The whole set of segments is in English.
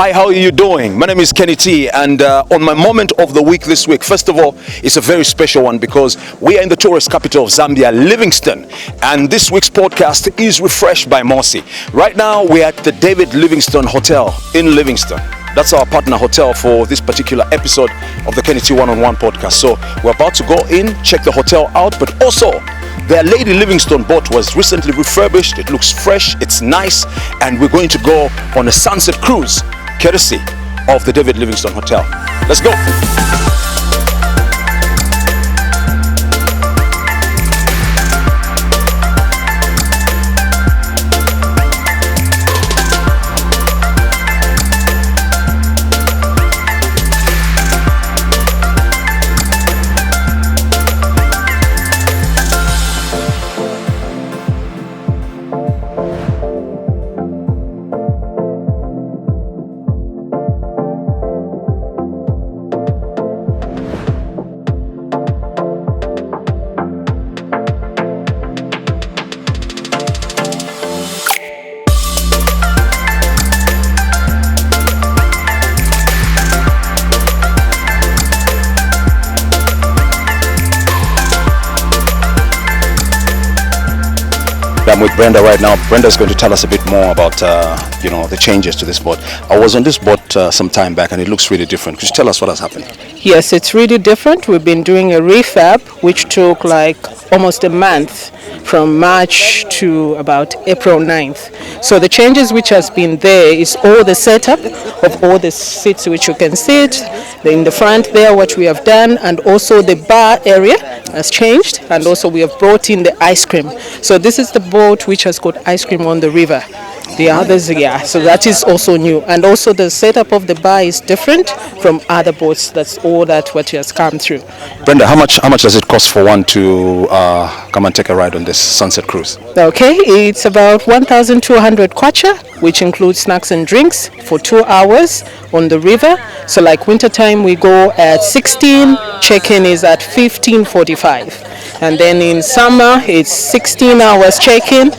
Hi, how are you doing? My name is Kenny T, and on my moment of the week this week, first of all, it's a very special one because we are in the tourist capital of Zambia, Livingstone, and this week's podcast is refreshed by Mosi. Right now, we're at the David Livingstone Hotel in Livingstone. That's our partner hotel for this particular episode of the Kenny T One-on-One podcast. So we're about to go in, check the hotel out, but also their Lady Livingstone boat was recently refurbished. It looks fresh, it's nice, and we're going to go on a sunset cruise courtesy of the David Livingstone Hotel. Let's go. I'm with Brenda right now. Brenda's going to tell us a bit more about, the changes to this boat. I was on this boat some time back and it looks really different. Could you tell us what has happened? Yes, it's really different. We've been doing a refab, which took like almost a month from March to about April 9th. So the changes which has been there is all the setup of all the seats which you can sit. In the front there, what we have done, and also the bar area has changed, and also we have brought in the ice cream. So this is the boat which has got ice cream on the river. The others, yeah, so that is also new. And also the setup of the bar is different from other boats. That's all that what has come through. Brenda, how much does it cost for one to come and take a ride on this sunset cruise? Okay, it's about 1,200 kwacha, which includes snacks and drinks for 2 hours on the river. So like wintertime we go at 16, check-in is at 15:45. And then in summer it's 16 hours check-in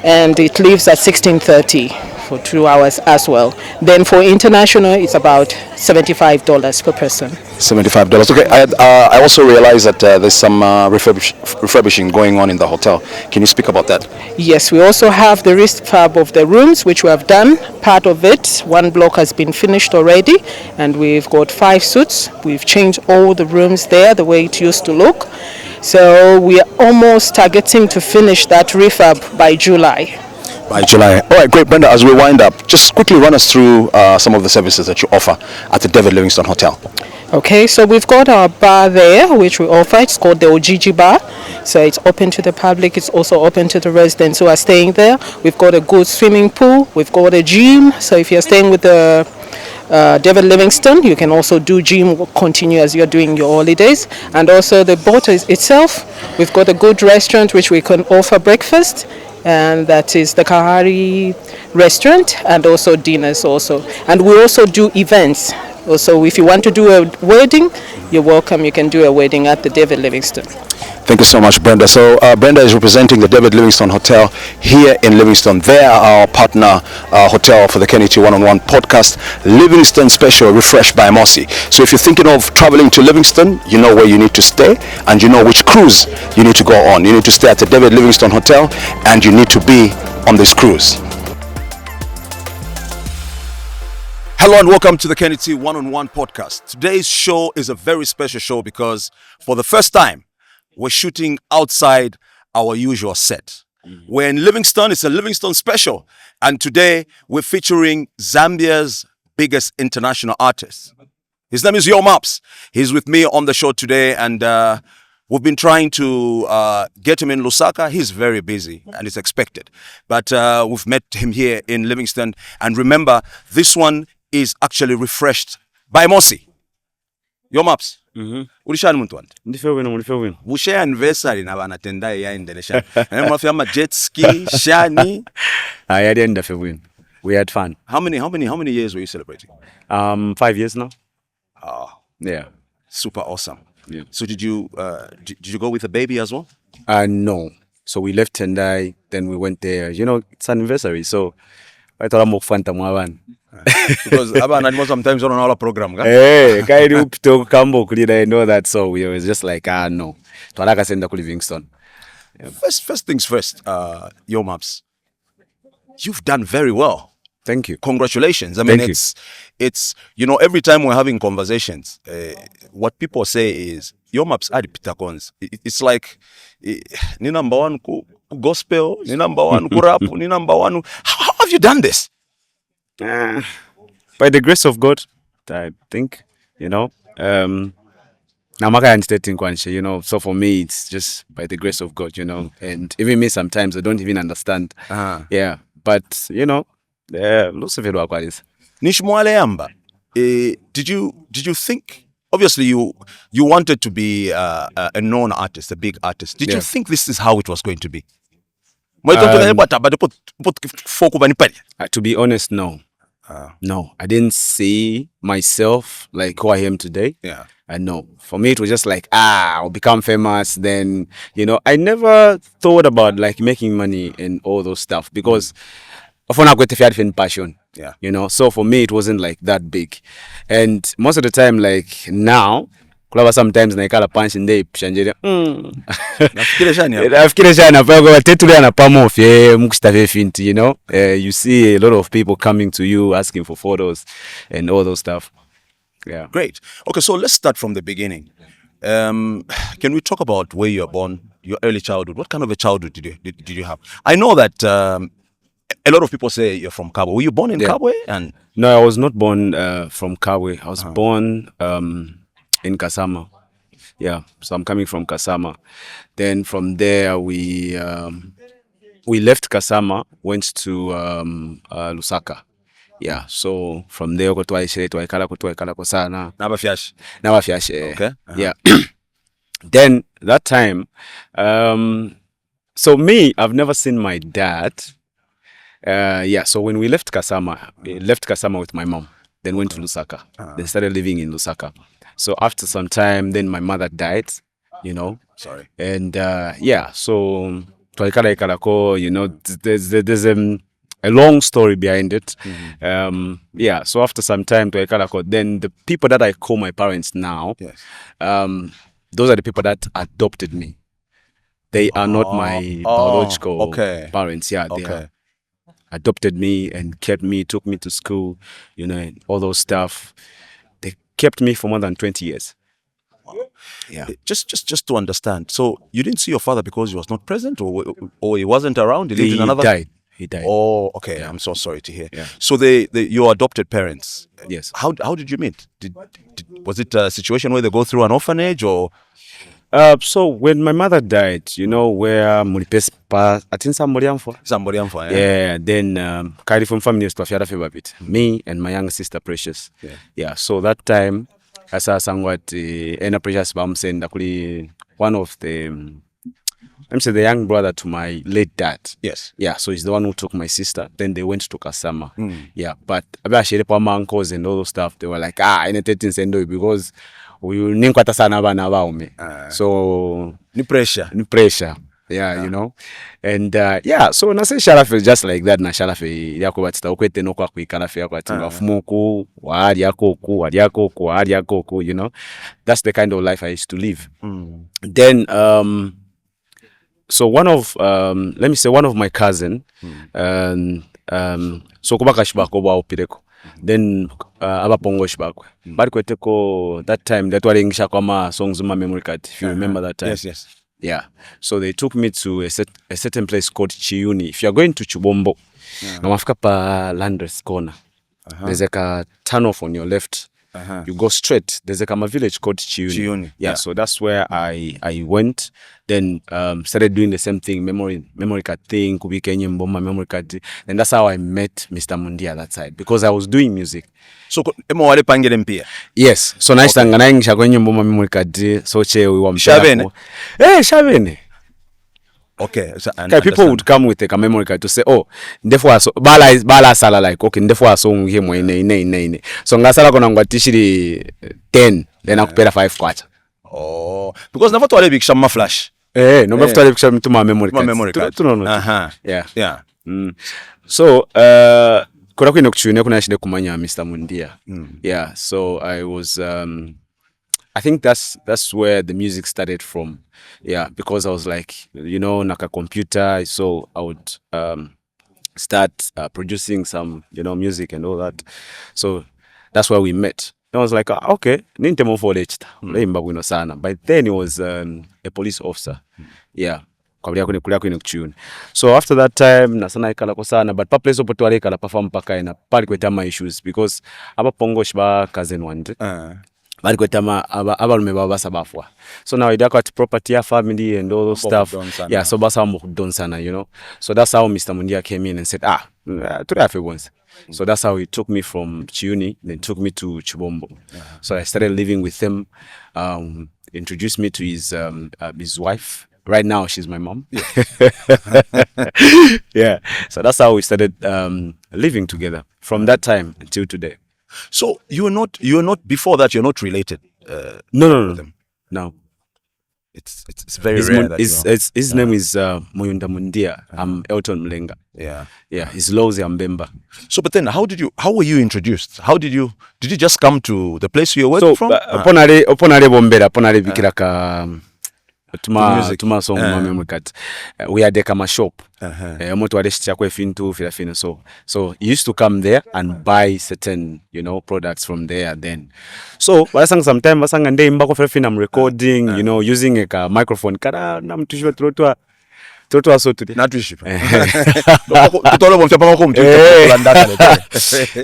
and it leaves at 16:30 for 2 hours as well. Then for international it's about $75 per person. $75. Okay, I also realize that there's some refurbishing going on in the hotel. Can you speak about that? Yes, we also have the refurb of the rooms, which we have done. Part of it, one block has been finished already, and we've got 5 suites. We've changed all the rooms there the way it used to look. So we are almost targeting to finish that refurb by July. By July. All right, great. Brenda, as we wind up, just quickly run us through some of the services that you offer at the David Livingstone Hotel. Okay, so we've got our bar there, which we offer. It's called the Ojiji Bar. So it's open to the public. It's also open to the residents who are staying there. We've got a good swimming pool. We've got a gym. So if you're staying with the David Livingstone, you can also do gym, continue as you're doing your holidays. And also the boat itself, we've got a good restaurant which we can offer breakfast, and that is the Kahari restaurant, and also dinners also. And we also do events. Also, if you want to do a wedding, you're welcome. You can do a wedding at the David Livingstone. Thank you so much, Brenda. So Brenda is representing the David Livingstone Hotel here in Livingstone. They are our partner hotel for the Kenny T One-on-One podcast, Livingstone Special, refreshed by Mosi. So if you're thinking of traveling to Livingstone, you know where you need to stay and you know which cruise you need to go on. You need to stay at the David Livingstone Hotel and you need to be on this cruise. Hello and welcome to the Kenny T One-on-One podcast. Today's show is a very special show because for the first time, we're shooting outside our usual set. We're in Livingstone. It's a Livingstone special. And today we're featuring Zambia's biggest international artist. His name is Mwape. He's with me on the show today, and we've been trying to get him in Lusaka. He's very busy and it's expected. But we've met him here in Livingstone. And remember, this one is actually refreshed by Mosi. Mwape. Ulishani muntu wanti? Ndife wino. Bushe anniversary na banatenda yaendelesha. Mwafia ma jet ski, shani. Ayadienda fe wino. We had fun. How many years were you celebrating? 5 years now. Oh, Yeah. super awesome. Yeah. So did you go with a baby as well? No. So we left Tendai, then we went there. You know, it's an anniversary, so baitola mukufanta mwabana. Because abana sometimes on our program. Hey, kairi upito kambo kulida and all that, so we was just like no. Twalaka senda ku Livingston. Yeah. First things first, Yo Maps. You've done very well. Thank you. Congratulations. I mean, it's every time we're having conversations, what people say is Yo Maps are pitakons. It's like ni number one ku gospel, ni number one ku rap, ni number one. How have you done this? By the grace of God, I think, Namaka understanding kwanche, so for me it's just by the grace of God, and even me sometimes I don't even understand. Yeah, but Lucifer wakwalis. Nishmwale yamba. Did you think, obviously you wanted to be a known artist, a big artist. Did you think this is how it was going to be? To be honest, no. No, I didn't see myself like who I am today. Yeah. No, for me it was just like I'll become famous. Then I never thought about like making money and all those stuff because of a different passion. Yeah. So for me it wasn't like that big, and most of the time like now. Sometimes naikala punch nde pshanjere nafikire shana kwa tetule na pamo fye mukustave finti you see a lot of people coming to you asking for photos and all those stuff. Yeah, great. Okay, so let's start from the beginning. Can we talk about where you were born, your early childhood? What kind of a childhood did you have? I know that a lot of people say you're from Kabwe. Were you born in Kabwe? And no, I was not born from Kabwe. I was born in Kasama. Yeah, so I'm coming from Kasama. Then from there we left Kasama, went to Lusaka. Yeah, so from there go to Twaikala Kosana. Nabafyash. Okay. Yeah. Then that time, so me, I've never seen my dad. So when we left Kasama with my mom, then went to Lusaka. Then started living in Lusaka. So after some time, then my mother died, Sorry. And so Twaikala Ikalako, there's a long story behind it. Mm-hmm. So after some time Twaikala Ikalako, then the people that I call my parents now, those are the people that adopted me. They are not my biological parents. Yeah, they adopted me and kept me, took me to school, and all those stuff. They kept me for more than 20 years. Yeah. Just to understand. So you didn't see your father because he was not present, or he wasn't around? He died. He died. Oh, okay. Yeah. I'm so sorry to hear. Yeah. So your adopted parents. Yes. How did you meet? Was it a situation where they go through an orphanage or? So when my mother died, where Mulipespa, I think Zambia. Yeah. Then Kairi from family was to bit. Me and my younger sister Precious. Yeah. So that time, I saw somewhat Ena Precious Bam saying that one of the the young brother to my late dad. Yes. Yeah. So he's the one who took my sister. Then they went to Kasama. Yeah. But about my uncles and all those stuff, they were like, anything sendo because we will name kwata sana bana baume. So ni pressure. Yeah, and so na say sharafe just like that na sharafe yako batita okwete no kwa kuikarafe yako ati mafumuku wali yako ku, that's the kind of life I used to live. Then so one of my cousin so kubaka shibako ba opireko. Then abapongo shibakwe bari kweteko that time that walingisha kwa songs ma memory card, if you remember that time. Yes. Yeah, so they took me to a certain place called Chiuni. If you are going to Chubombo, namafika pa Landress corner. There's like a turn off on your left. You go straight. There's like a village called Chiuni. Yeah, so that's where I went. Then started doing the same thing, memory card thing, kubika mboma memory card. And that's how I met Mr. Mundi at that side, because I was doing music. So emo wale pangele mpia. Yes. So nice tangana ngisha kwenye mboma memory card so che wa mpia. Shabene. Shabene. Okay. So, people would come with a memory card to say, ndefo so bala sala like okay ndefo so ngihemo ine. So ngasala kona ngwatishiri 10 then akupera 5 kwacha. Because never to big shama flash. No never to big shama to my memory card. Yeah. So kura kwino kuchune kuna shide kumanya Mr. Mundia. Yeah, so I was I think that's where the music started from. Yeah, because I was like, naka computer, so I would start producing some, music and all that. So that's where we met. I was like, okay, nintemo for sana. But then he was a police officer. Yeah. So after that time nasana ikala ko sana, but pa place opotwale ikala perform paka ina pali kwetama issues because aba pongosh ba cousin wande bali kwetama abalume baba basabafwa. So now idako at property ya family and all those stuff. Yeah, so basa mo don sana, so that's how Mr. Mundia came in and said once. So that's how he took me from Chiuni, then took me to Chibombo. So I started living with him, introduced me to his wife. Right now, she's my mom. Yeah. So that's how we started living together from that time until today. So you're not before that. You're not related. No. No. It's very rare. His name is Moyunda Mundia. I'm Elton Mulenga. Yeah. He's Lozi Mbemba. So, but then how were you introduced? Did you just come to the place you were working from? Oponare bombera, oponare bikiraka. Tuma song mame mukati we had a shop omuntu waleshya kwa fintu filafina, so he used to come there and buy certain products from there. Then so basanga sometime basanga nde imbako filafina I'm recording using a microphone kada namtushwa trotwa so today natuship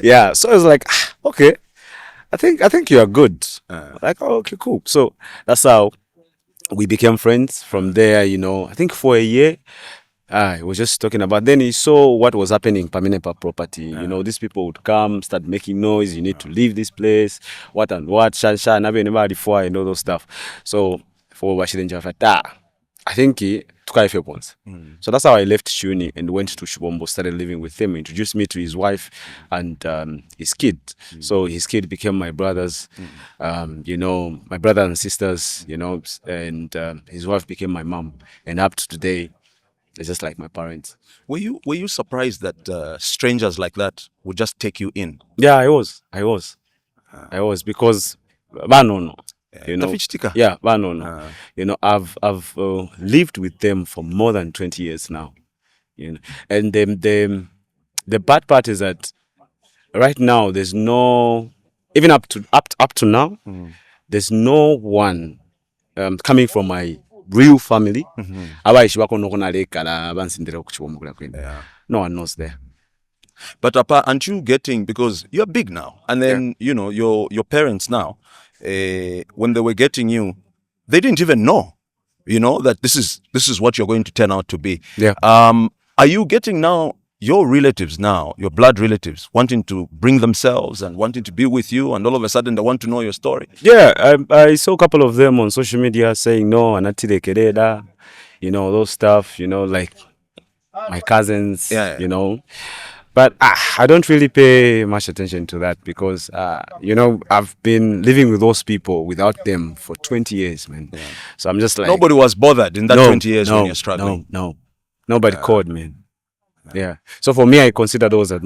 yeah, so I was like okay, I think you are good. Like okay, cool. So that's how we became friends from there, I think for a year. I was just talking about, then he saw what was happening Paminepa property. These people would come, start making noise, you need to leave this place, what, shan, before and all those stuff. So for Bashidenja, I think he took a few points. So that's how I left Shuni and went to Shibombo, started living with him, introduced me to his wife and his kid. So his kid became my brothers, my brothers and sisters, and his wife became my mom. And up to today, they're just like my parents. Were you surprised that strangers like that would just take you in? Yeah, I was because no. Yeah, I've lived with them for more than 20 years now. And the bad part is that right now there's no, even up to now, there's no one coming from my real family. No one knows there. But aren't you getting, because you're big now, and then your parents now, when they were getting you, they didn't even know, that this is what you're going to turn out to be. Yeah. Are you getting now your relatives now, your blood relatives, wanting to bring themselves and wanting to be with you, and all of a sudden they want to know your story? Yeah, I saw a couple of them on social media saying no, anatile kereda, those stuff, like my cousins, But I don't really pay much attention to that because, I've been living with those people without them for 20 years, man. Yeah. So I'm just like... Nobody was bothered in that 20 years when you're struggling? No. Nobody called, man. Yeah. So for me, I consider those as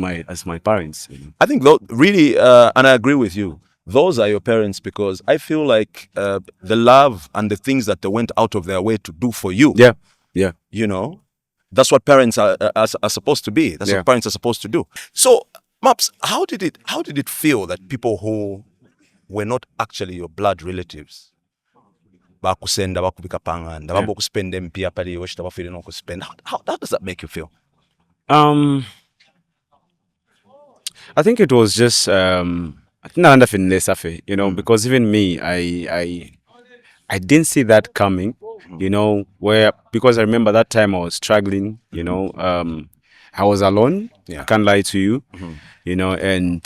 my parents. I think, really, and I agree with you, those are your parents because I feel like the love and the things that they went out of their way to do for you. Yeah. That's what parents are supposed to be. That's what parents are supposed to do. So, Maps, how did it feel that people who were not actually your blood relatives bakusenda bakubika panganda babokuspend empia pali yoshita bafile no kuspend? How does that make you feel? I think it was just because even me, I didn't see that coming, because I remember that time I was struggling, I was alone. I can't lie to you, and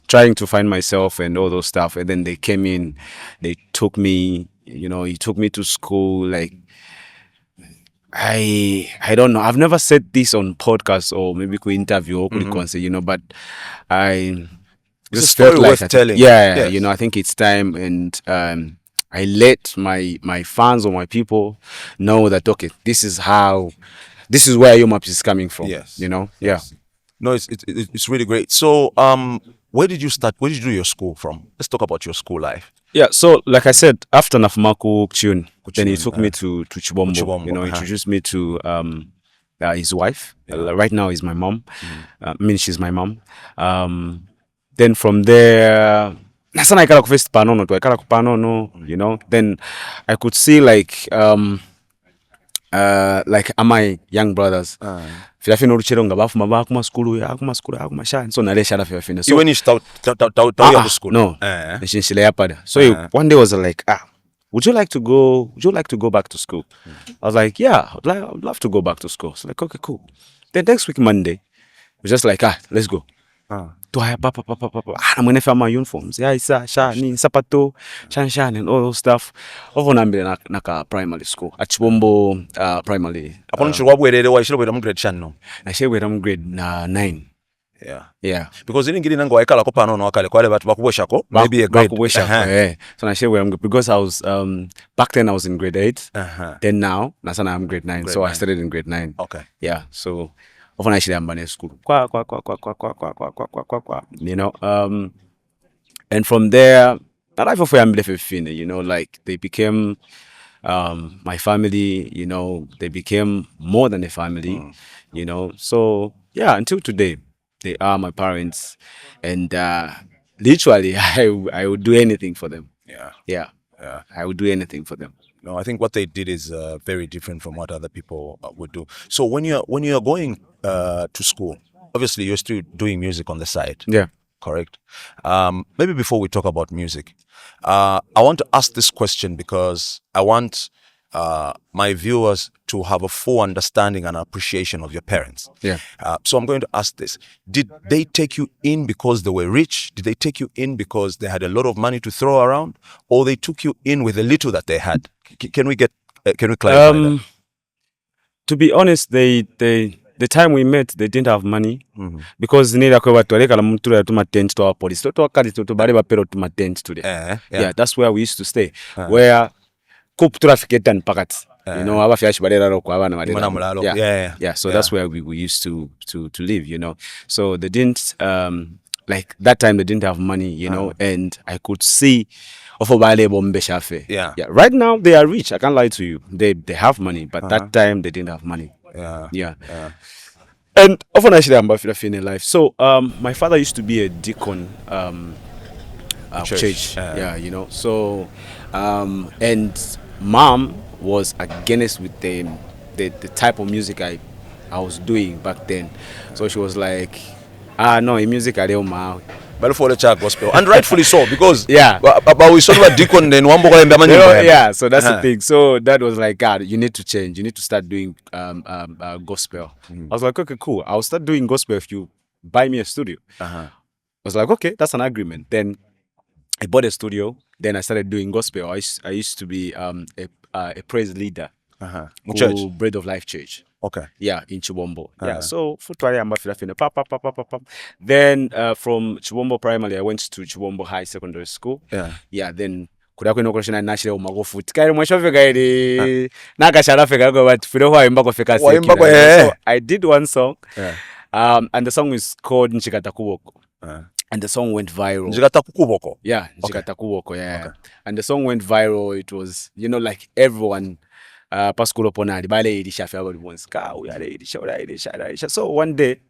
trying to find myself and all those stuff. And then they came in, they took me, he took me to school. Like, I don't know. I've never said this on podcast or maybe interview or but I just felt like telling. Yes. I think it's time, and I let my fans or my people know that okay, this is where your map is coming from. Yes. Yeah. Yes. No, it's really great. So, where did you start? Where did you do your school from? Let's talk about your school life. Yeah, so like I said, after Nafumaku Kuchun, then he Kuchun, took me to Chibombo. Chibombo, You know, introduced me to his wife. Right now is my mom. I mean, she's my mom. Then from there, nasana ikala kufest panono tu ikala kupanono. You know, then I could see like my young brothers. Filafino ruchironga bafuma bakuma skulu sha so nale shara filafino. So when you start school? No. Nishinshile yapada. So one day was like, would you like to go back to school? I was like, yeah, I'd love to go back to school. So like, okay, cool. Then next week Monday, we're just like, let's go. To hire papa. I'm gonna find my uniforms. Yeah, isa sha ni sapato, shan and all those stuff. Ovo nambile naka primary school. At Chibombo primary. Upon Chibombo, why should we grade shan no? I share with them grade 9. Yeah. Because you didn't get in go ikala ko panono akale kwale batu bakuboshako maybe a grade. So I share with them because I was back then I was in grade 8. Then now nasana I'm grade 9. So I started in grade 9. Okay. Yeah. So often I should have been in school. You know, and from there, that life of family, you know, like they became my family. You know, they became more than a family. You know, so yeah, until today, they are my parents, and literally, I would do anything for them. Yeah. I would do anything for them. No, I think what they did is very different from what other people would do. So when you're going to school, obviously you're still doing music on the side. Yeah. Correct. Maybe before we talk about music, I want to ask this question because I want my viewers to have a full understanding and appreciation of your parents. Yeah. So I'm going to ask this. Did they take you in because they were rich? Did they take you in because they had a lot of money to throw around? Or they took you in with the little that they had? Can we clarify that? To be honest, the time we met, they didn't have money because nila kwa watu waleka la mtu ya tuma tent to our police. To kali to bale ba pero tuma tent to there. Yeah, that's where we used to stay. Where kup traffic and packets. You know, aba fiashi balera ro kwa abana balera. Yeah. So that's where we used to live. You know, so they didn't like that time they didn't have money. You know, and I could see. Yeah. Right now they are rich. I can't lie to you. They have money, but that time they didn't have money. Yeah. And often actually I'm in life. So my father used to be a deacon church. Yeah, you know. So and mom was against with the type of music I was doing back then. So she was like, no, music I don't know. But for the child gospel, and rightfully so, because but we saw about deacon then one so that's the thing. So that was like, God, you need to change. You need to start doing gospel. I was like, okay, cool. I'll start doing gospel if you buy me a studio. I was like, okay, that's an agreement. Then I bought a studio. Then I started doing gospel. I used to be a praise leader. Church, Bread of Life Church. Okay. Yeah, in Chibombo. Yeah. So then from Chibombo Primary, I went to Chibombo High Secondary School. Yeah. Then kudakwenda kushina national magofuti. Kairi mwashofe kairi nakasharafe kago but fido wa imbako feka sekira. So I did one song. And the song is called Nchikata Kuboko. And the song went viral. Nchikata Kuboko. Yeah, Nchikata Kuboko. Yeah. Okay. And the song went viral. It was, you know, like everyone Pasculo Ponari, Bale Edisha, Edisha. So one day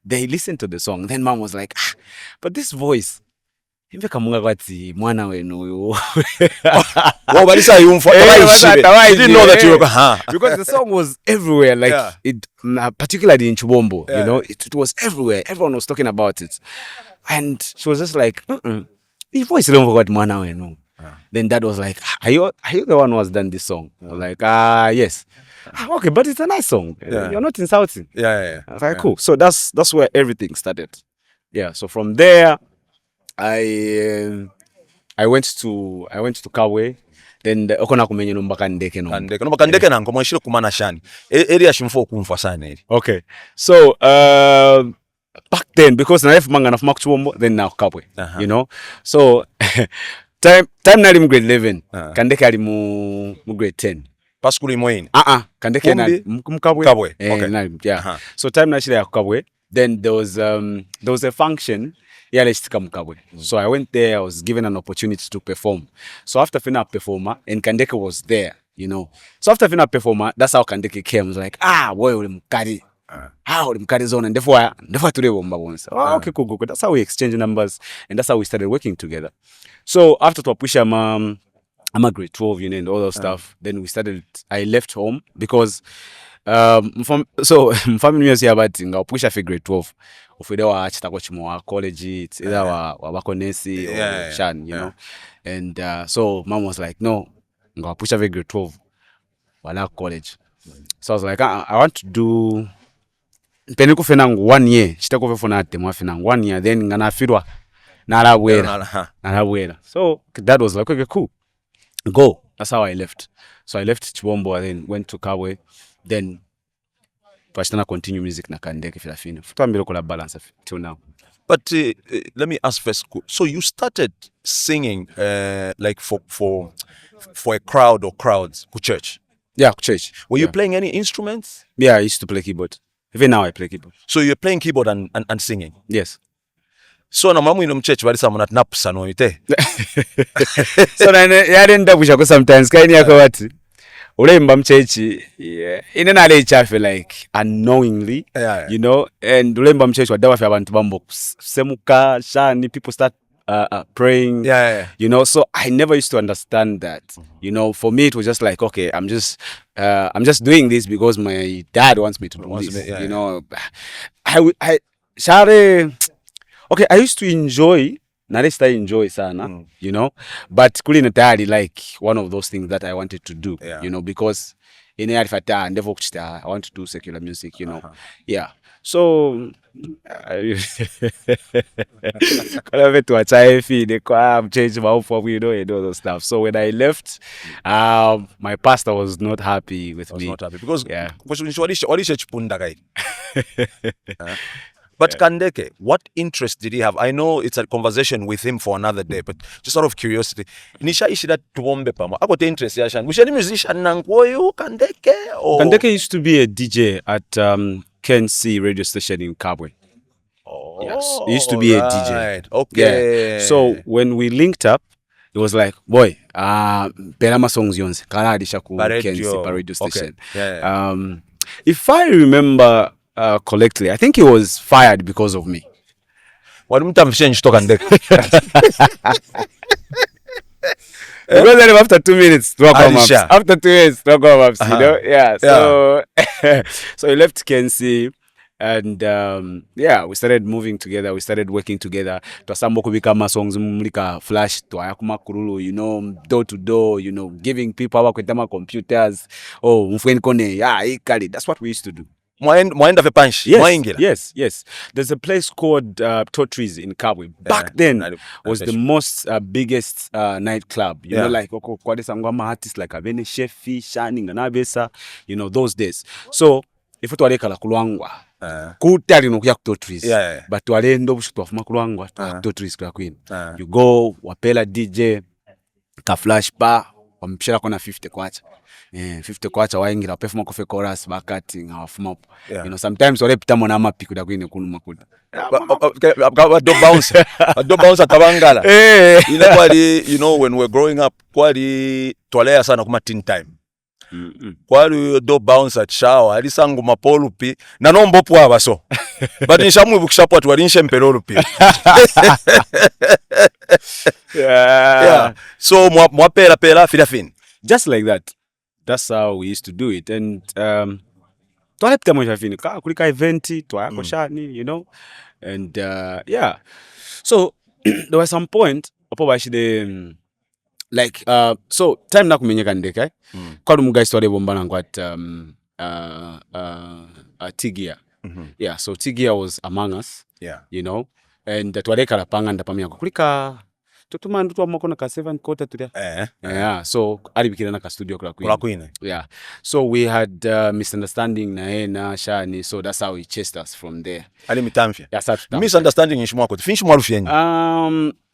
they listened to the song. Then mom was like, but this voice. You didn't know that you were because the song was everywhere, like it, particularly in Chibombo, you know, it was everywhere. Everyone was talking about it. And she was just like, the voice don't forget mwana wenu. Then dad was like, are you the one who has done this song? I was like, yes. Okay, but it's a nice song. You're not insulting. I was like, cool. So that's where everything started. Yeah. So from there, I went to Kawe. Then okona kumenye no mbakandeke no. Mbakandeke na ngomo shiro kumana shani. Area shimfo kumfa sana eri. Okay. So back then, because na life manga na fuma kuchumbo, then now Kawe. You know. So time nali mu grade 11 kandeke ali mu grade 10 Pasculo imoyini kandeke na mu Kabwe. Okay. Yeah. So time na shile ya Kabwe Then there was a function. So I went there. I was given an opportunity to perform. So after finna performer, and Kandeke was there, So after finna performer, that's how Kandeke came. I was like, boy, ulimkari. Ulimkari zone, and therefore today once. Okay, cool. That's how we exchange numbers, and that's how we started working together. So after Twapush, I'm a grade 12, and all that stuff. Then I left home because family music about ngapusha for grade 12. Ufide wa achita kwa chimo college, it's either wa konesi or shan, know. And so mom was like, no, ngapusha for grade 12. Wala college. So I was like, I want to do peniko fenang 1 year. Chitako fefona temwa fenang 1 year, then ngana firwa nalawera. So that was like, okay, cool. Go. That's how I left. So I left Chibombo and then went to Kabwe. Then I continue music na Kandeke Filafino. Futambilo kola balance till now. But let me ask first. So you started singing like for a crowd or crowds ku church? Yeah, church. Were you playing any instruments? Yeah, I used to play keyboard. Even now I play keyboard. So you're playing keyboard and singing? Yes. So na mamu ino mchurch wali samu napusa no ite. So na yadenda kushako sometimes kaini yako wati. Ulemba mchechi inena ale chafe like unknowingly, and ulemba mchechi wadawa fi abantu bambo semuka shani, people start praying, so I never used to understand that. For me it was just like, okay, I'm just doing this because my dad wants me to do this. I used to enjoy sana, but couldn't entirely like one of those things that I wanted to do, because in I want to do secular music, So change my and all those stuff. So when I left, my pastor was not happy with me. Not happy because But Kandeke, what interest did he have? I know it's a conversation with him for another day, but just out of curiosity, Nisha ishida tuombe pama. I got interest yashan. We should musician nangwoyo Kandeke or Kandeke used to be a DJ at KNC radio station in Kabwe. Oh, yes, he used to be a DJ. Okay. Yeah. So when we linked up, it was like, boy, Perama songs yonse. Kala adisha ku KNC radio station. Okay. If I remember correctly, I think he was fired because of me. Because then after 2 minutes, after 2 minutes, Yeah. So so he left KNC, and we started moving together. We started working together. Twasambo kubikama songs mulika flash twayakuma kurulu, door to door, giving people our kwetama computers. Oh, mfweni kone, ikali. That's what we used to do. Mwaenda fe punch. Yes. There's a place called Tortries in Kabwe. Back then was the most biggest nightclub. Like Kwadesangwama artists like Avene Shefi, Shining, Nanabesa, those days. So if it were kala kulwangwa, kutali no kuya Tortries. But wale ndo bushutu wafuma kulwangwa, Tortries kwa queen. You go, wapela DJ, ka flash bar, wamshira kona 50 kwacha. 50 kwacha waingira perform kofe chorus bakati ngawafuma. Sometimes wale pita mona mapiku da kwine kunuma kuda. Do bounce atabangala. When we're growing up, kwali twalea sana kuma teen time. Kwali do bounce at shower alisangu mapolu pi na nombo pwa so. But nishamu bukishapo twalinshe mpelolo pi. So mwapela pela filafin. Just like that. That's how we used to do it. And twalipita mwisha fini kulika eventi twayako shani, and so there was some point like so time na kumenyeka ndeka kwa muga story bombana ngwat Tigia. So Tigia was among us, and twaleka la panga ndapamya kulika tutuma ndutu amako na ka 7 quarter to there. So alibikira na ka studio kula queen. So we had misunderstanding na shani, so that's how he chased us from there. Ali mitamfia. Misunderstanding ishimwa ko finish mwalu fyenyi.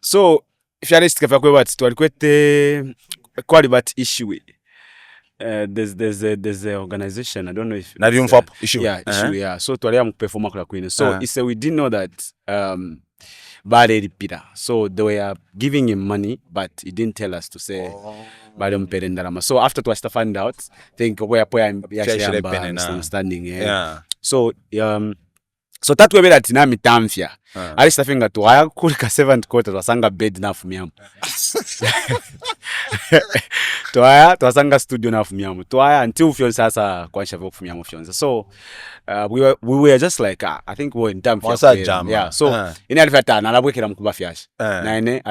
So if you are kafa kwa what twalikwete kwali but issue there's a organization, I don't know if issue. Yeah, issue, yeah. So to allow perform kula queen. So he said we didn't know that Bale Peter. So they were giving him money, but he didn't tell us to say Bale Mperendalama. So after to find out, think where I'm understanding. Yeah. So so that way that tina mitamfya. Ali stafinga to aya kulika 7th quarter wasanga bed na fumiamu. Twasanga studio na fumiamu. Twaya until fions sasa kwansha vyo fumiamu fions. So we were just like I think we were in time for yeah. So ine alifata na labwekera mkuba fyash. Na ene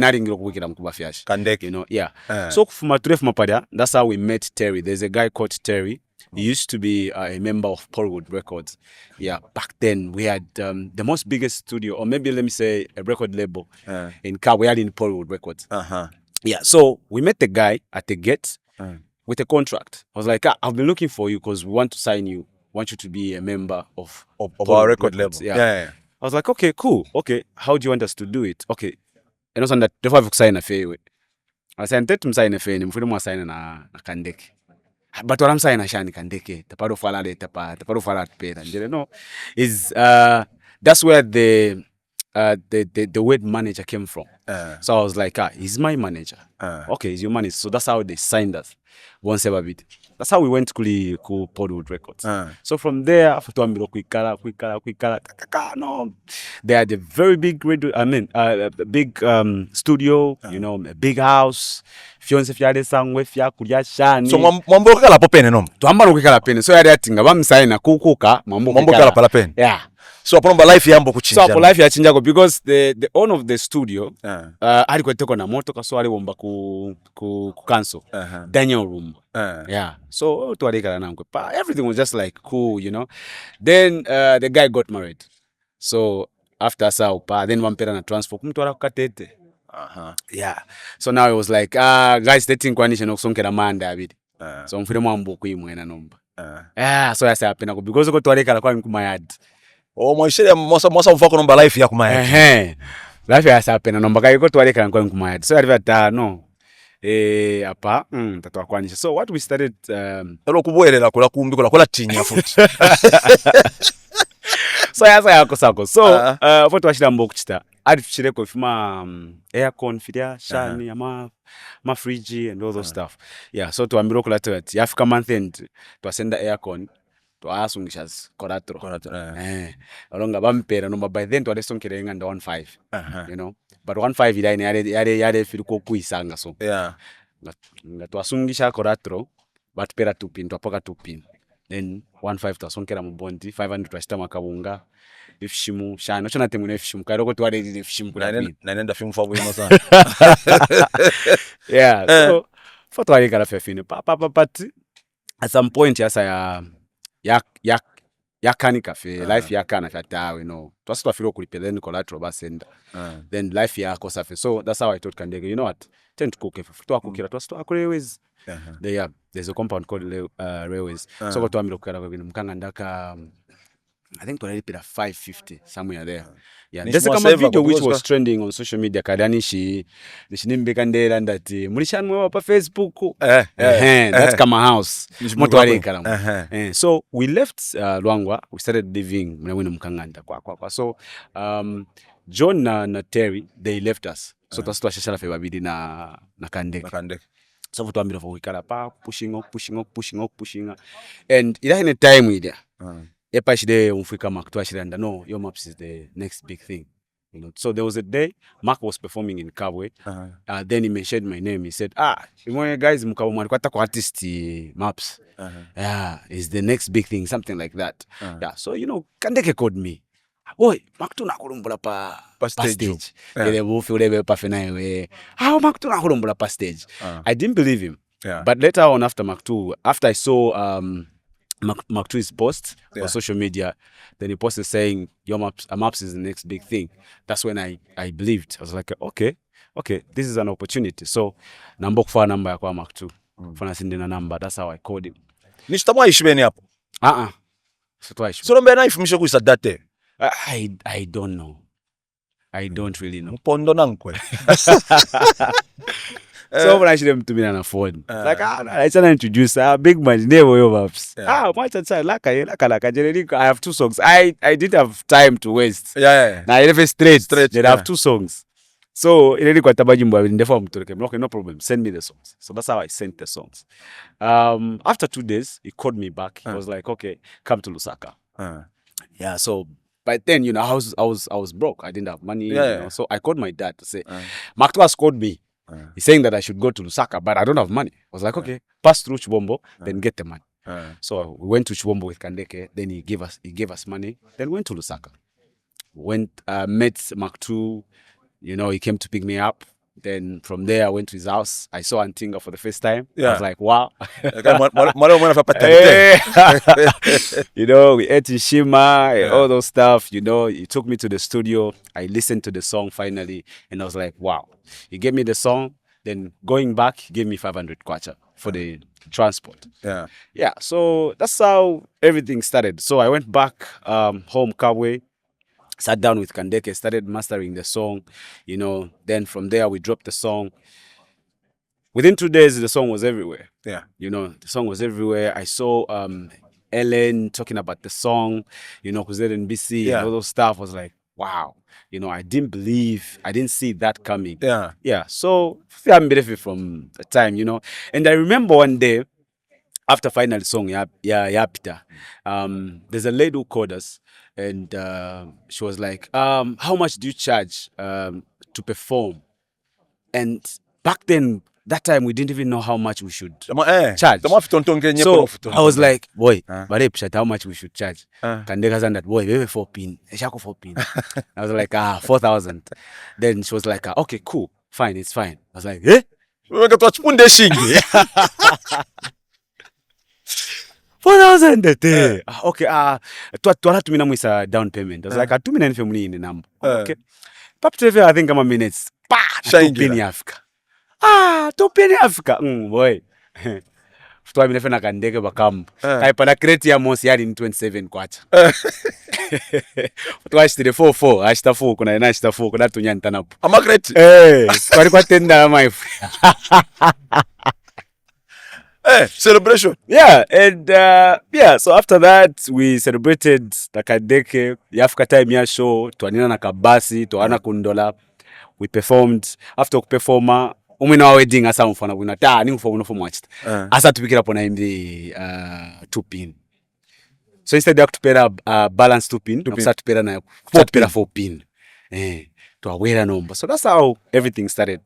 aringiro kubwekera mkuba fyash. Kandeke. You know, yeah. So kufuma turefuma padia, that's how we met Terry. There's a guy called Terry. He used to be a member of Portwood Records. Yeah, back then we had the most biggest studio, or maybe let me say a record label in Car. We had in Portwood Records. Yeah, so we met the guy at the gate with a contract. I was like, I've been looking for you because we want to sign you. Want you to be a member of our record label. Yeah. I was like, okay, cool. Okay, how do you want us to do it? Okay, and also that the five sign a fee. I said, "Let sign a fee. I'm going to sign na Kandeke." But what I'm saying, Ashani Kandeke, the part of Falade, the part of Falade paid, and you know, is that's where the word manager came from. So I was like, he's my manager. Okay, he's your manager. So that's how they signed us. Once ever bit. That's how we went to Portwood Records. So from there, after no, they had a very big radio. I mean, a big studio. You know, a big house. Fiance fiade sangwe fia kulia shani. So mambo kala popene no. Tuamba no kala pene. So yade atinga bamsaina kukuka mambo kala pala pene. Yeah. So upon life yambo kuchinja. So upon life ya chinja because the owner of the studio alikuwa teko na moto kaso aliomba ku cancel Daniel room. Yeah. So to alikala na nkwe. Everything was just like cool, you know. Then the guy got married. So after saupa then wampera na transfer kumtwala kukatete. Yeah. So now it was like guys dating kwanisha nokusonkera manda abidi. So mfire mwambo kuimwena nomba. Yeah, so yasa apena ko because ko twalekala kwa nkumayad. Mwishere mosa mfako nomba life ya kumayad. Life yasa apena nomba kai ko twalekala kwa nkumayad. So alivata no. Apa tatu akwanisha. So what we started elo kubwerera kula kumbi kula tinya futi. So yasa yako sako. So foto washira mbo kuchita. Adi tuchireko ifuma aircon fidia shani ma fridge and all those stuff. Yeah, so to ambiro kula to Africa month end to send the aircon to asungishas koratro. Alonga bampera no by then to adesonkere nganda 15. You know. But 15 ida ni yade filiko kuisanga so. Yeah. To asungisha koratro but pera 2 pin to apoka 2 pin. Then 15 to asonkera mubondi 500 to ashitama kabunga. Ifshimu shana chona temune ifshimu kairoko twale ifshimu kuna nenda film for we masa. Yeah, so photo ali kala fefine but at some point yasa ya kani cafe life ya kana fatawe no twasitwa filo kulipe then collateral basenda then life ya ko safe. So that's how I told Kandeke, you know what, tend to cook if to akukira twasitwa railways. There's a compound called railways. So go to amilo kala kwa mkanga ndaka I think already paid 550 somewhere there. Yeah, there's a video which was trending on social media. Kadani she nimbeka ndela ndati mulishanwe pa Facebook. That's kama house. So we left Luangwa. We started living mnawini mkanganda kwa. So John na Terry they left us. So tasitwa shashala fe babidi na Kandeke. So for tuambira for wikala pa pushing up. And ila in time with Ep15 umfika Mark twashiranda no your maps is the next big thing, you know. So there was a day Mark was performing in Kabwe. Then he mentioned my name. He said guys mukabo mwalikwata kwa artist maps. Yeah, is the next big thing, something like that. Yeah, so you know Kandeke called me. Oi, Mark tunakurumbula pa stage. Ele mufile pa fenawe. How Mark tunakurumbula pa stage. I didn't believe him. Yeah. But later on after Mark 2, after I saw Mark 2's post on social media, then he posted saying your maps is the next big thing. That's when I believed. I was like, okay, this is an opportunity. So number ya kwa Mark 2. Fana sindina number. That's how I called him. Nishtamwa ishibeni hapo. So twice. So nombe na ifumisha kuisa date. I don't know. I don't really know. Mpondo nankwe. So when I should them to me on a phone. Like I trying to introduce big man never maps. Much inside laka. I have 2 songs. I didn't have time to waste. Yeah. Now if straight. They Yeah. have 2 songs. So ilili kwa tabajimbo in the form to okay, no problem. Send me the songs. So that's how I sent the songs. After 2 days, he called me back. He was like, okay, come to Lusaka. Yeah, so by then, you know, I was broke. I didn't have money. You know, so I called my dad to say, Mark Twas called me. He's saying that I should go to Lusaka, but I don't have money. I was like, okay, pass through Chibombo, then get the money. So we went to Chibombo with Kandeke. Then he gave us money. Then went to Lusaka. Met Mark II. You know, he came to pick me up. Then from there, I went to his house. I saw Antinga for the first time. I was like, wow. You know, we ate in Shima, all those stuff. You know, he took me to the studio. I listened to the song finally. And I was like, wow. He gave me the song. Then going back, he gave me 500 kwacha for the transport. Yeah, so that's how everything started. So I went back home, Kabwe. Sat down with Kandeke, started mastering the song, you know. Then from there, we dropped the song. Within 2 days, the song was everywhere. You know, the song was everywhere. I saw Ellen talking about the song, you know, because NBC and all those stuff. Was like, wow. You know, I didn't see that coming. Yeah. So, I'm benefit from the time, you know. And I remember one day, after final song, Peter, there's a lady who called us. And she was like, how much do you charge to perform? And back then, that time, we didn't even know how much we should charge. So I was like, boy, how much we should charge? Kandeka said that, boy, maybe 4 pin. I was like, 4,000. Then she was like, okay, cool, fine, it's fine. I was like, eh? 4,000 okay, twaratumina mwisa down payment. I was like, atumina nife muni in the number. Okay. Pap TV, I think I'm a minutes. 2 penny Africa. 2 penny Africa. Boy. Futwa minefe na Kandeke bakam. Kaipa na kreti ya mosi yari in 27 kwacha. Futwa ashitire 4 ashita 4 kuna ina ashita 4 kuna tunyanta napo. Ama kreti? Kwa tenda maifu. Celebration. Yeah, and so after that we celebrated the Kandeke Africa Time ya show twanina na kabasi twana kundola. We performed. After performer umwina wa wedding asa mfana buna ta ni mfo unofo mwachita. Asa tupikira pona imbi 2 pin. So instead of tupera balance 2 pin, asa tupera na 4 pin. To aware number. So that's how everything started.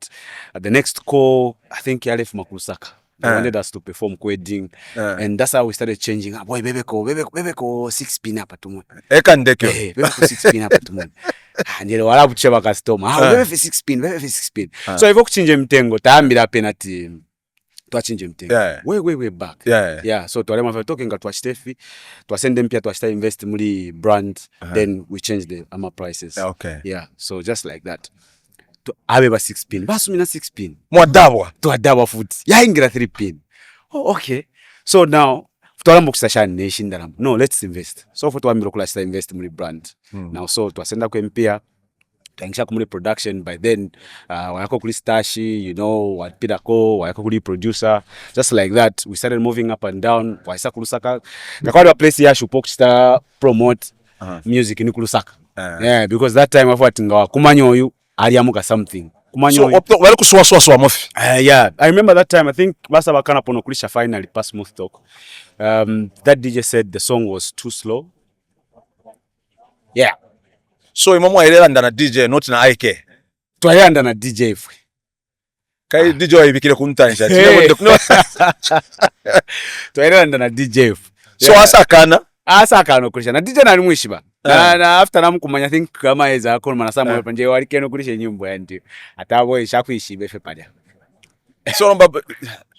At the next call, I think Yalef Makusaka. They wanted us to perform wedding, and that's how we started changing. Boy, bebeko 6 pin hapa tumo. Kandeke. Bebeko 6 pin hapa tumo. Njelo wala kucheba customer. Bebe 6 pin. So if kuchinje mtengo, taambira penalty. Twachinje mtengo. Way back. Yeah. So twalema fa talking twashitefi, twasende mpya twashita invest muri brand, then we change the prices. Okay. Yeah. So just like that. To abeba 6 pin. Basumina 6 pin. Mwadabwa foot. Yaingira 3 pin. Oh, okay. So now, twalamba kusasha nation dalam. No, let's invest. So for twambiro kula sita invest muri brand. Now so twasenda kwa mpia. Twaingisha kumuli production by then. Wayako kuli stashi, you know, wapida ko, wayako kuli producer. Just like that, we started moving up and down. Waisa kulusaka. Kakwadi place ya shupoksta promote music ni kulusaka. Yeah, because that time afu atingawa kumanyoyu aliamuka something. So wale kuswa mofi. Yeah, I remember that time. I think basa bakana pono kulisha finally pass smooth talk. That DJ said the song was too slow. Yeah. So imamu airela ndana DJ not na IK. Twayanda na DJ ifwe. Kai DJ waibikile kuntanisha. Twayanda ndana DJ ifwe. So asakana kulisha na DJ nali mwishiba. Na after namukumanya think kama eza akona manasa mwe panje wali keno kulisha nyimbo yanti. Atabo ishakwishibe fe pada. So nomba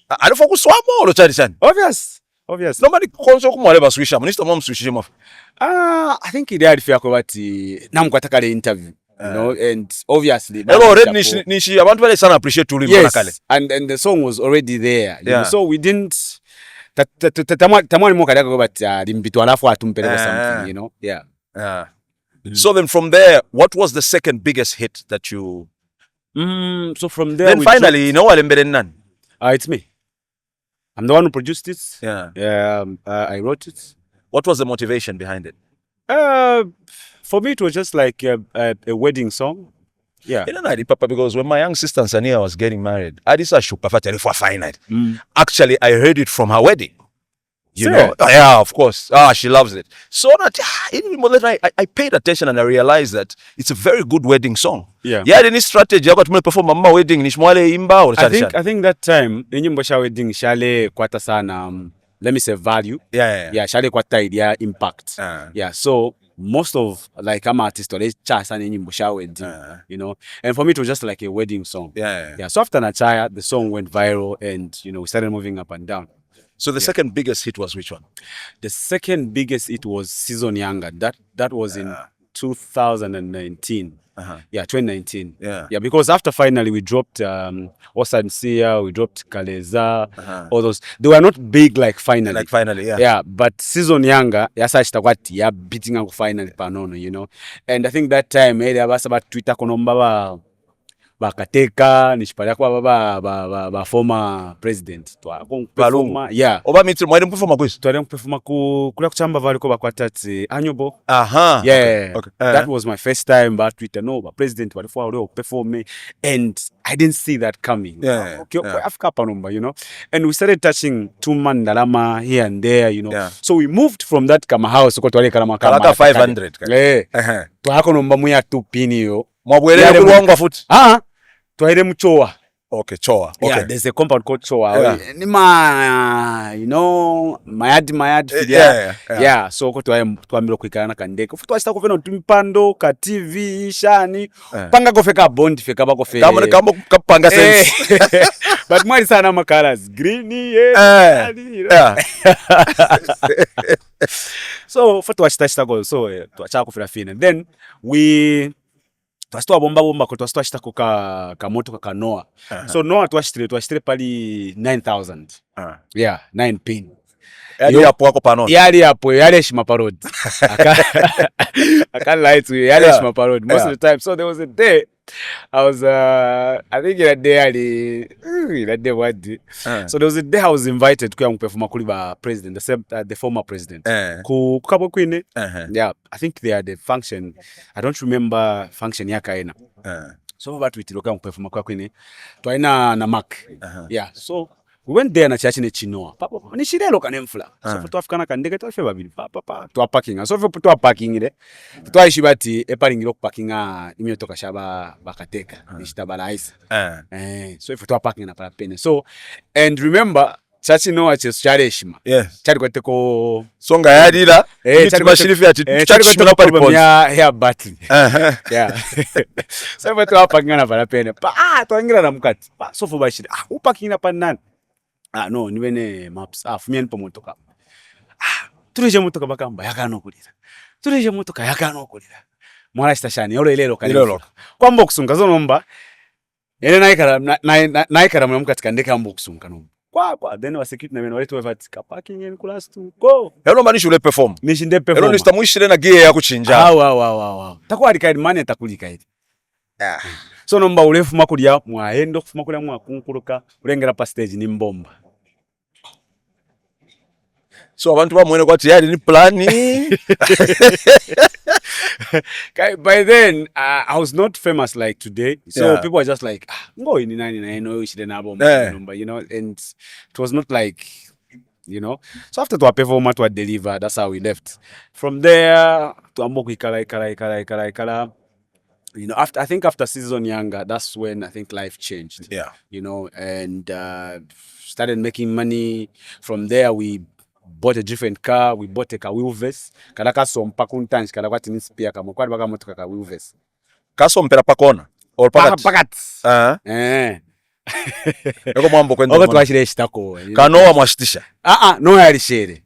alifo kuswamo olo chali sana. Obvious. Nobody konso kumwale baswisha. Minister mwa mswishishe mafu. I think he did feel kwati namkwataka le interview. You know, and obviously already nishi abantu bale sana appreciate ulimbo nakale. And the song was already there. You know, so we didn't tamwani mo kadaka but limbitu alafu atumpeleka something, you know. Yeah. So then from there, what was the second biggest hit that you So from there, Then finally, you know what none. It's me. I'm the one who produced it. Yeah. I wrote it. What was the motivation behind it? For me, it was just like a wedding song. Yeah. You know, Papa, because when my young sister Sania was getting married, I decided to finite. Actually, I heard it from her wedding. You know? Yeah, of course. She loves it. So that I paid attention and I realized that it's a very good wedding song. Yeah. Yeah, any strategy I got to perform mama wedding I think that time in Mbosha wedding shale kwata sana let me say value. Yeah, shale kwata idea impact. Yeah, so most of like I'm artist or chas and in Mbosha wedding, you know. And for me it was just like a wedding song. Yeah. So after Nachaya, the song went viral and we started moving up and down. So the second biggest hit was which one? The second biggest hit was Season Younger. That was in 2019. 2019. Yeah, because after finally we dropped Osansia, we dropped Kaleza, all those. They were not big like finally. Yeah, but Season Younger, yasa beating up finally panono, you know. And I think that time there was about Twitter konomba bakateka nishipalya kwa ba former president performa oba mitri mwali performa kwisi twali performa kula kuchamba valiko bakwatati anyobo Okay. That was my first time but Twitter no ba president wali for already perform and I didn't see that coming. Africa panomba, you know, and we started touching two man dalama here and there, you know. So we moved from that kama house ko twali kama 500 twako nomba muya tupini yo mwabwele kulwangwa futi twaire muchoa. Okay, Choa. Okay. Yeah, there's a compound called Choa. Nima, you know, mayad fidia. Yeah, so ko twamilo kwikana kandeke. Futu ashita kufena mpando ka TV shani. Panga ko feka bond feka ba ko fe. Kama kapanga sense. But mwali sana ma colors green So futu ashita go so twacha kufira fine. Then we twasitoa bomba ko twasitoa shita ka moto ka Noah. So Noah twashitire pali 9,000. Yeah, 9 pin. Yali hapo wako panono. Yali shima parod. I can't lie to you. Yali shima parod most of the time. So there was a day I was I think that day what day. So there was a day I was invited to come perform kuli ba president, the former president. Ku kabo kwine. Yeah, I think they had a function. I don't remember function yakaina. So what we tiloka perform kwa kwine. Twaina na Mark. Yeah, so we went there na church ne Chinoa. Papa ni shirelo kanemfula. So twafukana kandeke twafe babiri. Papa twa parking. So twa parking ile. Twa ishibati eparingiro parkinga imyotoka shaba bakateka. Nishitabala ice. So if twa parking na parapene. So and remember church Noa chale shima. Yes. Chali kweteko songa yadira. Chali bashirifi ati chali kweteko problem ya hair battle. Yeah. So if twa parking na parapene. Twaingira na mkati. So for bashiri. Uparking na panani. No, niwene maps. Fumien po motoka. Tureje motoka bakamba yakano kulira. Tureje motoka yakano kulira. Mwala stashani olo ilelo kanilo. Kwamba okusunga zo nomba. Ene naikara mwe mukati kandeke ambo okusunga nomba. Kwa then wa security na beno waletu wevatika parking in class to go. Hello manishi ule perform. Nishinde perform. Hello nistamuishire na gear ya kuchinja. Wow. Takuwa alikaidi mani atakulika hili. So nomba ulefu makulia mwaendo kufuma kulia mwakunkuruka ulengera pa stage ni mbomba. So abantu bamwene kwati yali ni plani. By then I was not famous like today. So people were just like ngo ini nani na eno ishide na bomba number, you know, and it was not like, you know. So after to perform to deliver, that's how we left. From there to amboku ikala. You know, after Season Younger, that's when I think life changed. Yeah. You know, and started making money. From there, we bought a different car. We bought a wheelbase. Kadaka sompa kuntanji kadaka tinispia kama kwa baka moto ka wheelbase. Kaso mpera pakona or pakat. Eko mwambo kwenda. Oko twashire shitako. Kanoa mwashitisha. No yali shere.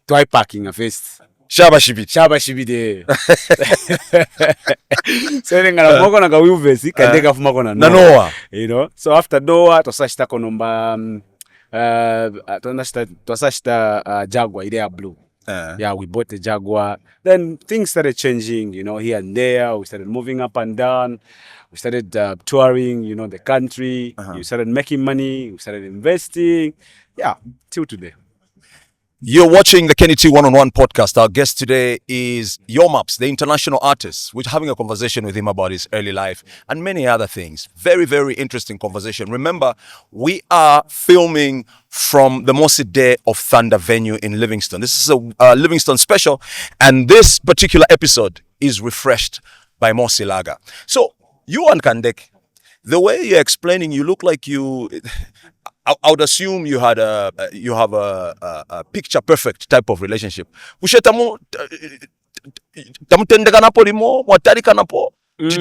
Twy parking a first. Shaba shibide. So ngala moko na ka wheelbase kandeka fuma kona Noah. You know. So after Noah tosashita konomba twasashita Jaguar ile ya blue. Yeah, we bought the Jaguar. Then things started changing, here and there. We started moving up and down. We started touring, the country. You started making money. We started investing. Yeah, till today. You're watching the Kenny T One-on-One podcast. Our guest today is Yomaps, the international artist. We're having a conversation with him about his early life and many other things. Very, very interesting conversation. Remember, we are filming from the Mosi Day of Thunder venue in Livingston. This is a Livingston special, and this particular episode is refreshed by Mosi Lager. So, you and Kandek, the way you're explaining, you look like you... I would assume you have a picture perfect type of relationship. Did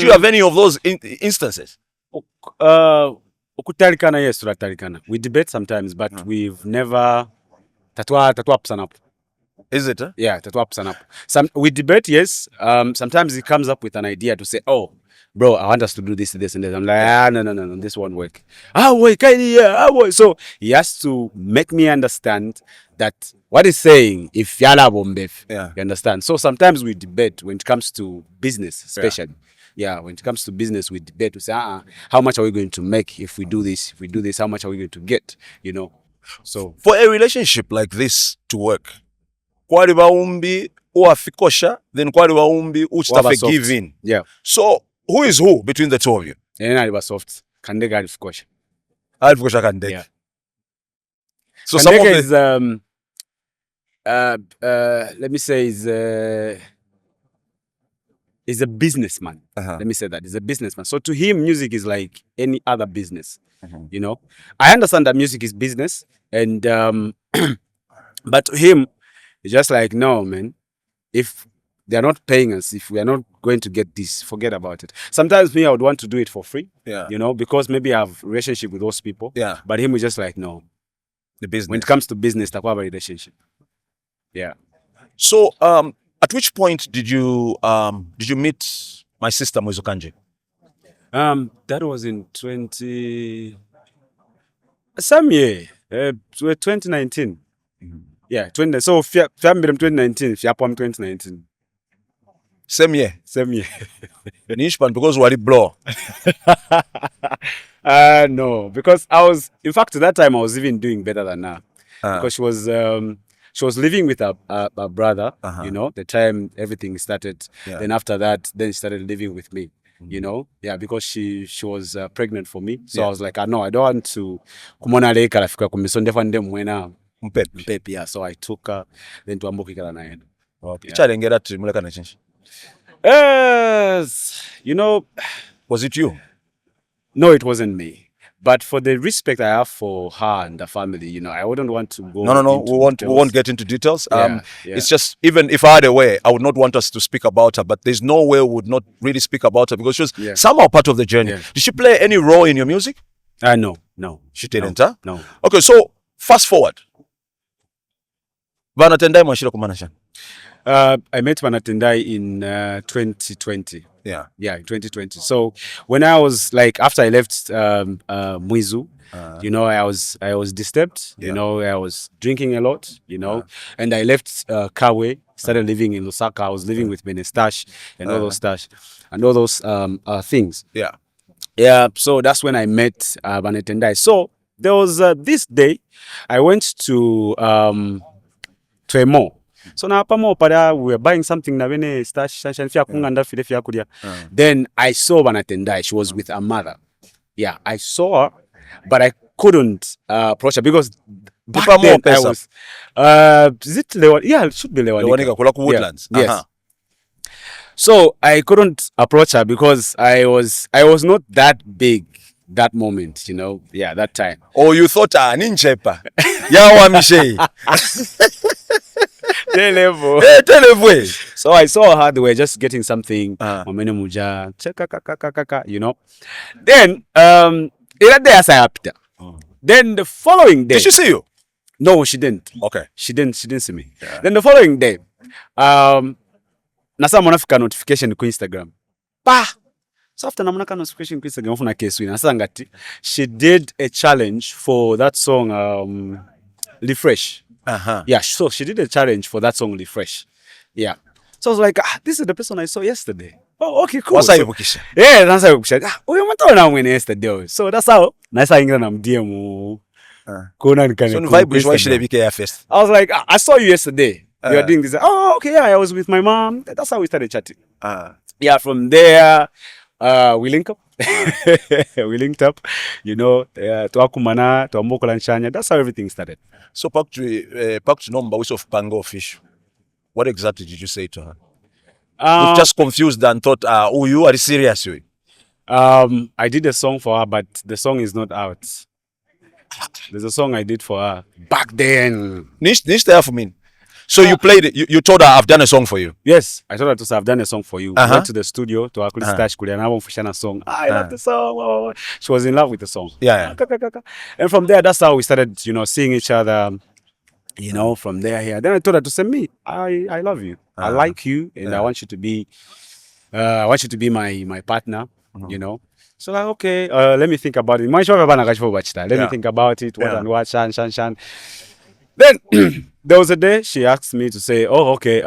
you have any of those instances? Okutarikana, yes, turatarikana. We debate sometimes, but we've never tatwa up. Is it? Yeah, tatwa up. We debate, yes. Sometimes he comes up with an idea to say, oh, bro, I want us to do this, this, and this. I'm like, no, this won't work. So he has to make me understand that what he's saying, if yala bombef, you understand. So sometimes we debate when it comes to business, especially. Yeah, when it comes to business, we debate. We say, how much are we going to make if we do this? If we do this, how much are we going to get? So for a relationship like this to work, kwali baumbi uafikosha, then kwali baumbi uchitafe give in. Yeah. So who is who between the two of you? Yeah, soft. Kandega alifikosha. Alifikosha Kandega. Yeah. So Kandega some of the let me say is a businessman. Let me say that. He's a businessman. So to him, music is like any other business. I understand that music is business, and but to him, it's just like, no, man. If they're not paying us, if we are not going to get this, forget about it. Sometimes me, I would want to do it for free. Yeah. Because maybe I have a relationship with those people. Yeah. But him was just like, no. The business. When it comes to business, that's a relationship. Yeah. So at which point did you meet my sister Mwizukanji? That was in 2019. Yeah, 20. So February 2019, Fiapom 2019. Same year. Nishpan because we blow. No, because in fact, at that time I was even doing better than her. Because she was living with her brother, the time everything started. Yeah. Then after that, then she started living with me, because she was pregnant for me. So I was like, no, I don't want to kumona leka rafika kumisonde fande mwena mpepi. Yeah, so I took her then to ambokikala na yena. Okay. Chalengera to muleka na chinchi. Was it you? No, it wasn't me. But for the respect I have for her and the family, I wouldn't want to go. No. We won't get into details. It's just, even if I had a way, I would not want us to speak about her. But there's no way we would not really speak about her because she was somehow part of the journey. Yeah. Did she play any role in your music? No. She didn't, huh? No. Okay, so fast forward. Vanatendai mwashira kumanasha. I met Vanatendai in 2020. Yeah, in 2020. So when I was after I left Mwizu, I was disturbed. I was drinking a lot. And I left Kawe, started living in Lusaka. I was living with Benestash and all those things. Yeah. So that's when I met Vanatendai. So there was this day I went to a mall. So now we were buying something then I saw Vanatendai. She was with her mother. Yeah, I saw her, but I couldn't approach her because back then I was is it Lewanika? Yeah, it should be Lewanika. Woodlands. Yeah. Yes. So I couldn't approach her because I was not that big that moment, yeah, that time. Oh, you thought ninchepa. Yawa Michelle. So I saw her, they were just getting something, Then then the following day. Did she see you? No, she didn't. Okay. She didn't see me. Yeah. Then the following day, nasa monafika notification ku Instagram. So after namunaka notification ku Instagram ofuna case wina. Nasa ngati she did a challenge for that song Refresh. Yeah, so she did a challenge for that song Refresh. Yeah. So I was like, this is the person I saw yesterday. Oh, okay, cool. What's So, Bukisha? yeah, that's how we went on when yesterday. So that's how nice I am DM. So the vibe is why should they be care first? I was like, I saw you yesterday. You are doing this. Oh, okay, yeah, I was with my mom. That's how we started chatting. Yeah, from there, we link up. We linked up, you know, tuakumana, tuambokola nshanya. That's how everything started. So back to number of Pango fish. What exactly did you say to her? We've just confused and thought, oh, you are serious. I did a song for her, but the song is not out. There's a song I did for her back then. Nish there for me. So you played it. You told her I've done a song for you. Yes, I told her to say I've done a song for you. Went to the studio to actually stash and I want to song. I love the song. She was in love with the song. Yeah. And from there, that's how we started, you know, seeing each other. You know, from there here. Then I told her to say, me, I love you. I like you, and I want you to be my partner. You know. So like, okay, let me think about it. Let me think about it. What and what, shan. Then there was a day she asked me to say, oh, okay,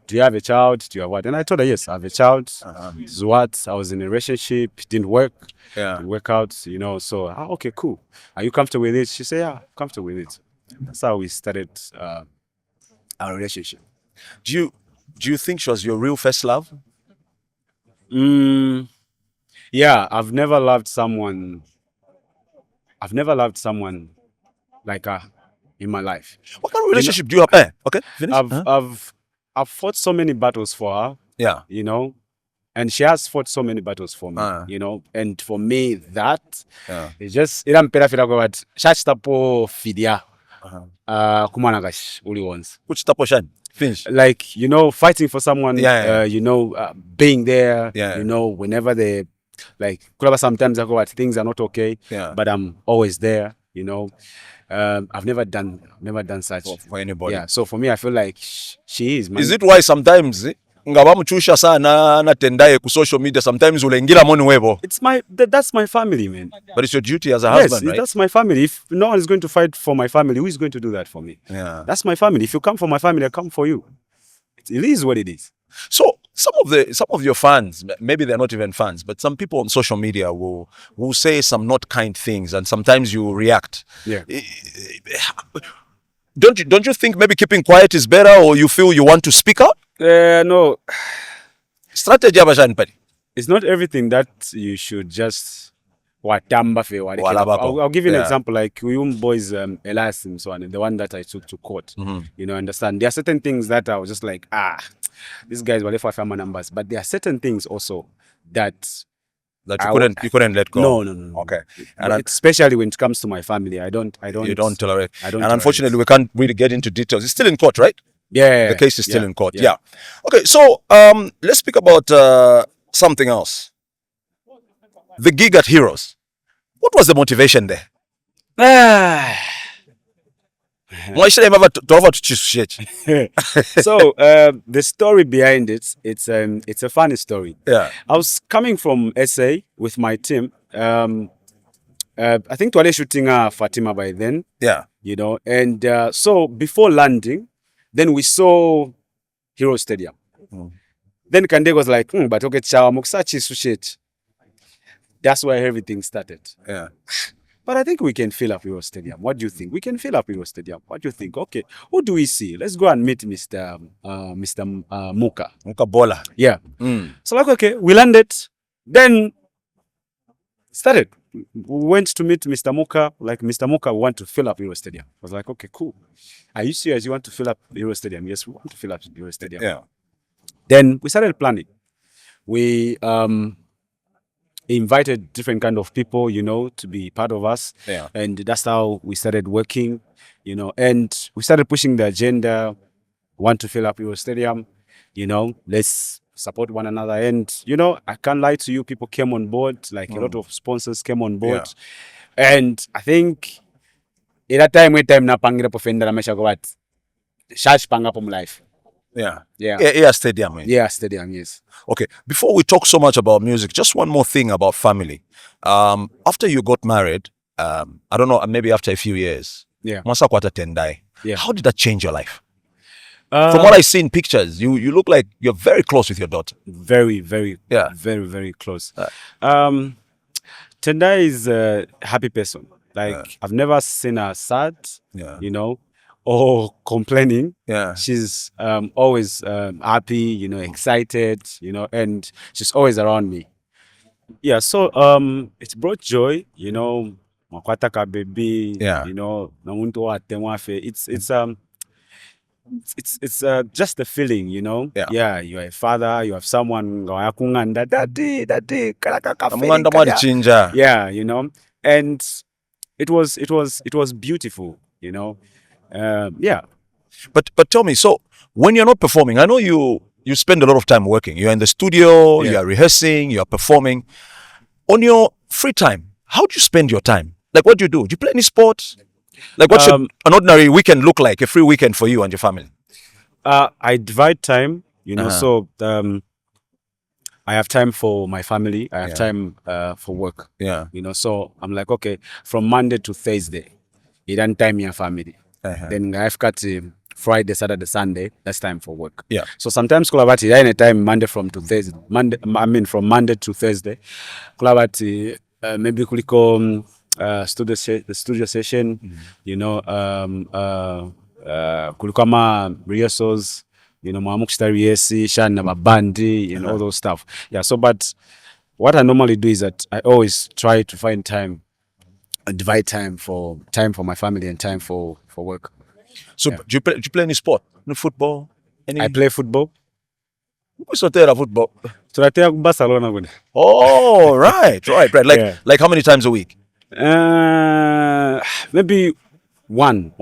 do you have a child? Do you have what? And I told her, yes, I have a child. This is what, I was in a relationship, it didn't work. Didn't work out, you know. So, okay, cool. Are you comfortable with it? She said, yeah, comfortable with it. That's how we started our relationship. Do you think she was your real first love? Yeah, I've never loved someone like her in my life. What kind of relationship do you have? Okay, finish. I've fought so many battles for her. Yeah. You know, and she has fought so many battles for me. You know, and for me that it's just fidia. Kumanagash uli once. Which type of shine? Finish. Like, you know, fighting for someone, you know, being there, you know, whenever they like sometimes I go at things are not okay, but I'm always there, you know. I've never done such for anybody. Yeah, so for me I feel like she is. Is it why sometimes ngabamuchusha sana na tendaye ku social media sometimes ulengira moni webo? That's my family, man. But it's your duty as a husband, right? That's my family. If no one is going to fight for my family, who is going to do that for me? Yeah. That's my family. If you come for my family, I come for you. It is what it is. So some of your fans, maybe they're not even fans, but some people on social media will say some not kind things, and sometimes you react. Yeah. Don't you think maybe keeping quiet is better, or you feel you want to speak out? No. Strategy abashani pali. It's not everything that you should just watamba fe. I'll give you an example. Like we boys, Elias and so on, the one that I took to court. You know, understand? There are certain things that I was just like, these guys were left for family numbers, but there are certain things also that you couldn't let go. No. Okay. And especially when it comes to my family, I don't. You don't tolerate. I don't. And unfortunately, we can't really get into details. It's still in court, right? Yeah. The case is still in court. Yeah. Okay. So let's speak about something else. The gig at Heroes. What was the motivation there? So the story behind it, it's a funny story. Yeah. I was coming from SA with my team. I think we were shooting Fatima by then. Yeah. You know, and so before landing, then we saw Hero Stadium. Then Kande was like, but okay, chawa muksachi sushit. That's where everything started. Yeah. But I think we can fill up Hero Stadium. What do you think? We can fill up Hero Stadium. What do you think? Okay, who do we see? Let's go and meet Mr. Muka. Muka Bola. Yeah. So like, okay, we landed. Then started. We went to meet Mr. Muka. Like, Mr. Muka, we want to fill up Hero Stadium. I was like, okay, cool. Are you serious? You want to fill up Hero Stadium? Yes, we want to fill up Hero Stadium. Yeah. Then we started planning. We invited different kind of people, you know, to be part of us. Yeah. And that's how we started working, you know, and we started pushing the agenda, want to fill up your stadium, you know, let's support one another. And, you know, I can't lie to you, people came on board, like a lot of sponsors came on board. Yeah. And I think at that time, na pangira pofenda na mesha what shash panga pom life. Yeah, stadium. Man. Yeah, stadium, yes. Okay, before we talk so much about music, just one more thing about family. After you got married, I don't know, maybe after a few years, yeah, Mwasa kwata tendai. Yeah. How did that change your life? From what I see in pictures, you look like you're very close with your daughter. Very, very, Yeah. very, very close. Tendai is a happy person. Like I've never seen her sad, you know, or complaining. Yeah. She's always happy, you know, excited, you know, and she's always around me. Yeah, so it's brought joy, you know, makwataka baby, Yeah. you know, namuntu wa temwafe. It's just the feeling, you know. Yeah. You're a father, you have someone ngawakunganda daddy kalaka Amunganda mwachinja. yeah, you know, and it was beautiful, you know. Yeah. But tell me, so when you're not performing, I know you spend a lot of time working. You're in the studio, you are rehearsing, you are performing. On your free time, how do you spend your time? Like, what do you do? Do you play any sports? Like, what should an ordinary weekend look like? A free weekend for you and your family? I divide time, you know. So I have time for my family. I have time for work. Yeah. You know, so I'm like, okay, from Monday to Thursday, you don't time your family. Then I've got Friday, Saturday, Sunday. That's time for work. Yeah. So sometimes kulabati any time Monday from Monday to Thursday. Kulabati maybe kuliko the studio session. You know, kuliko ama rehearsals. You know, Mamukstariesi, Shan Mabandi, and all those stuff. Yeah. So, but what I normally do is that I always try to find time, divide time for my family and time for work. So do you play any sport? No football? Any? I play football. What's your football? So I take Barcelona. Oh, right. Like how many times a week? Maybe one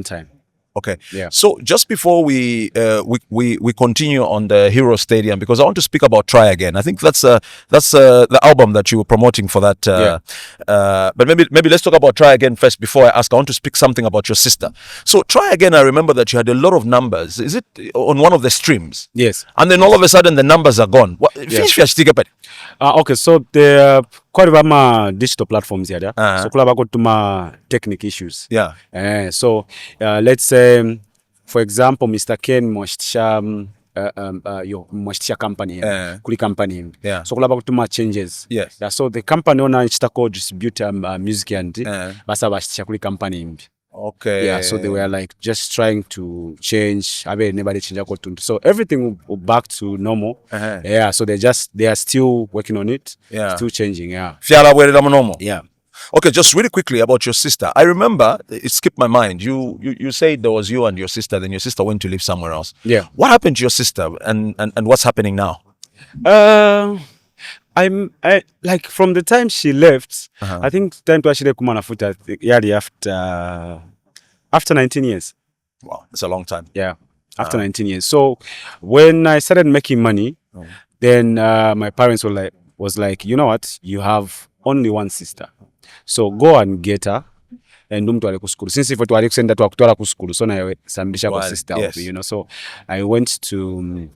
time. Okay. Yeah. So just before we continue on the Hero Stadium, because I want to speak about Try Again. I think that's the album that you were promoting for that. But maybe let's talk about Try Again first before I ask. I want to speak something about your sister. So Try Again, I remember that you had a lot of numbers. Is it on one of the streams? Yes. And then all of a sudden the numbers are gone. What? Okay, so the quite a digital platforms here. So kulaba kutuma technical issues. Yeah. So let's say, for example, Mr. Ken mwashitisha mwashitisha company kuli company. Yeah. So kulaba kutuma changes. Yes. Yeah, so the company owner chitako distribute music and basa bashitisha kuli company. Okay. Yeah, so they were like just trying to change. So everything will back to normal. Yeah, so they are still working on it. Yeah. Still changing. Yeah. Yeah. Okay, just really quickly about your sister. I remember it skipped my mind. You said there was you and your sister, then your sister went to live somewhere else. Yeah. What happened to your sister and what's happening now? I like from the time she left, I think time to actually come on a foot after 19 years. Wow, it's a long time. Yeah, after 19 years. So when I started making money, then my parents was like, you know what? You have only one sister, so go and get her. And since if it was send that to so na sambisha kwa sister, yes. You know. So I went to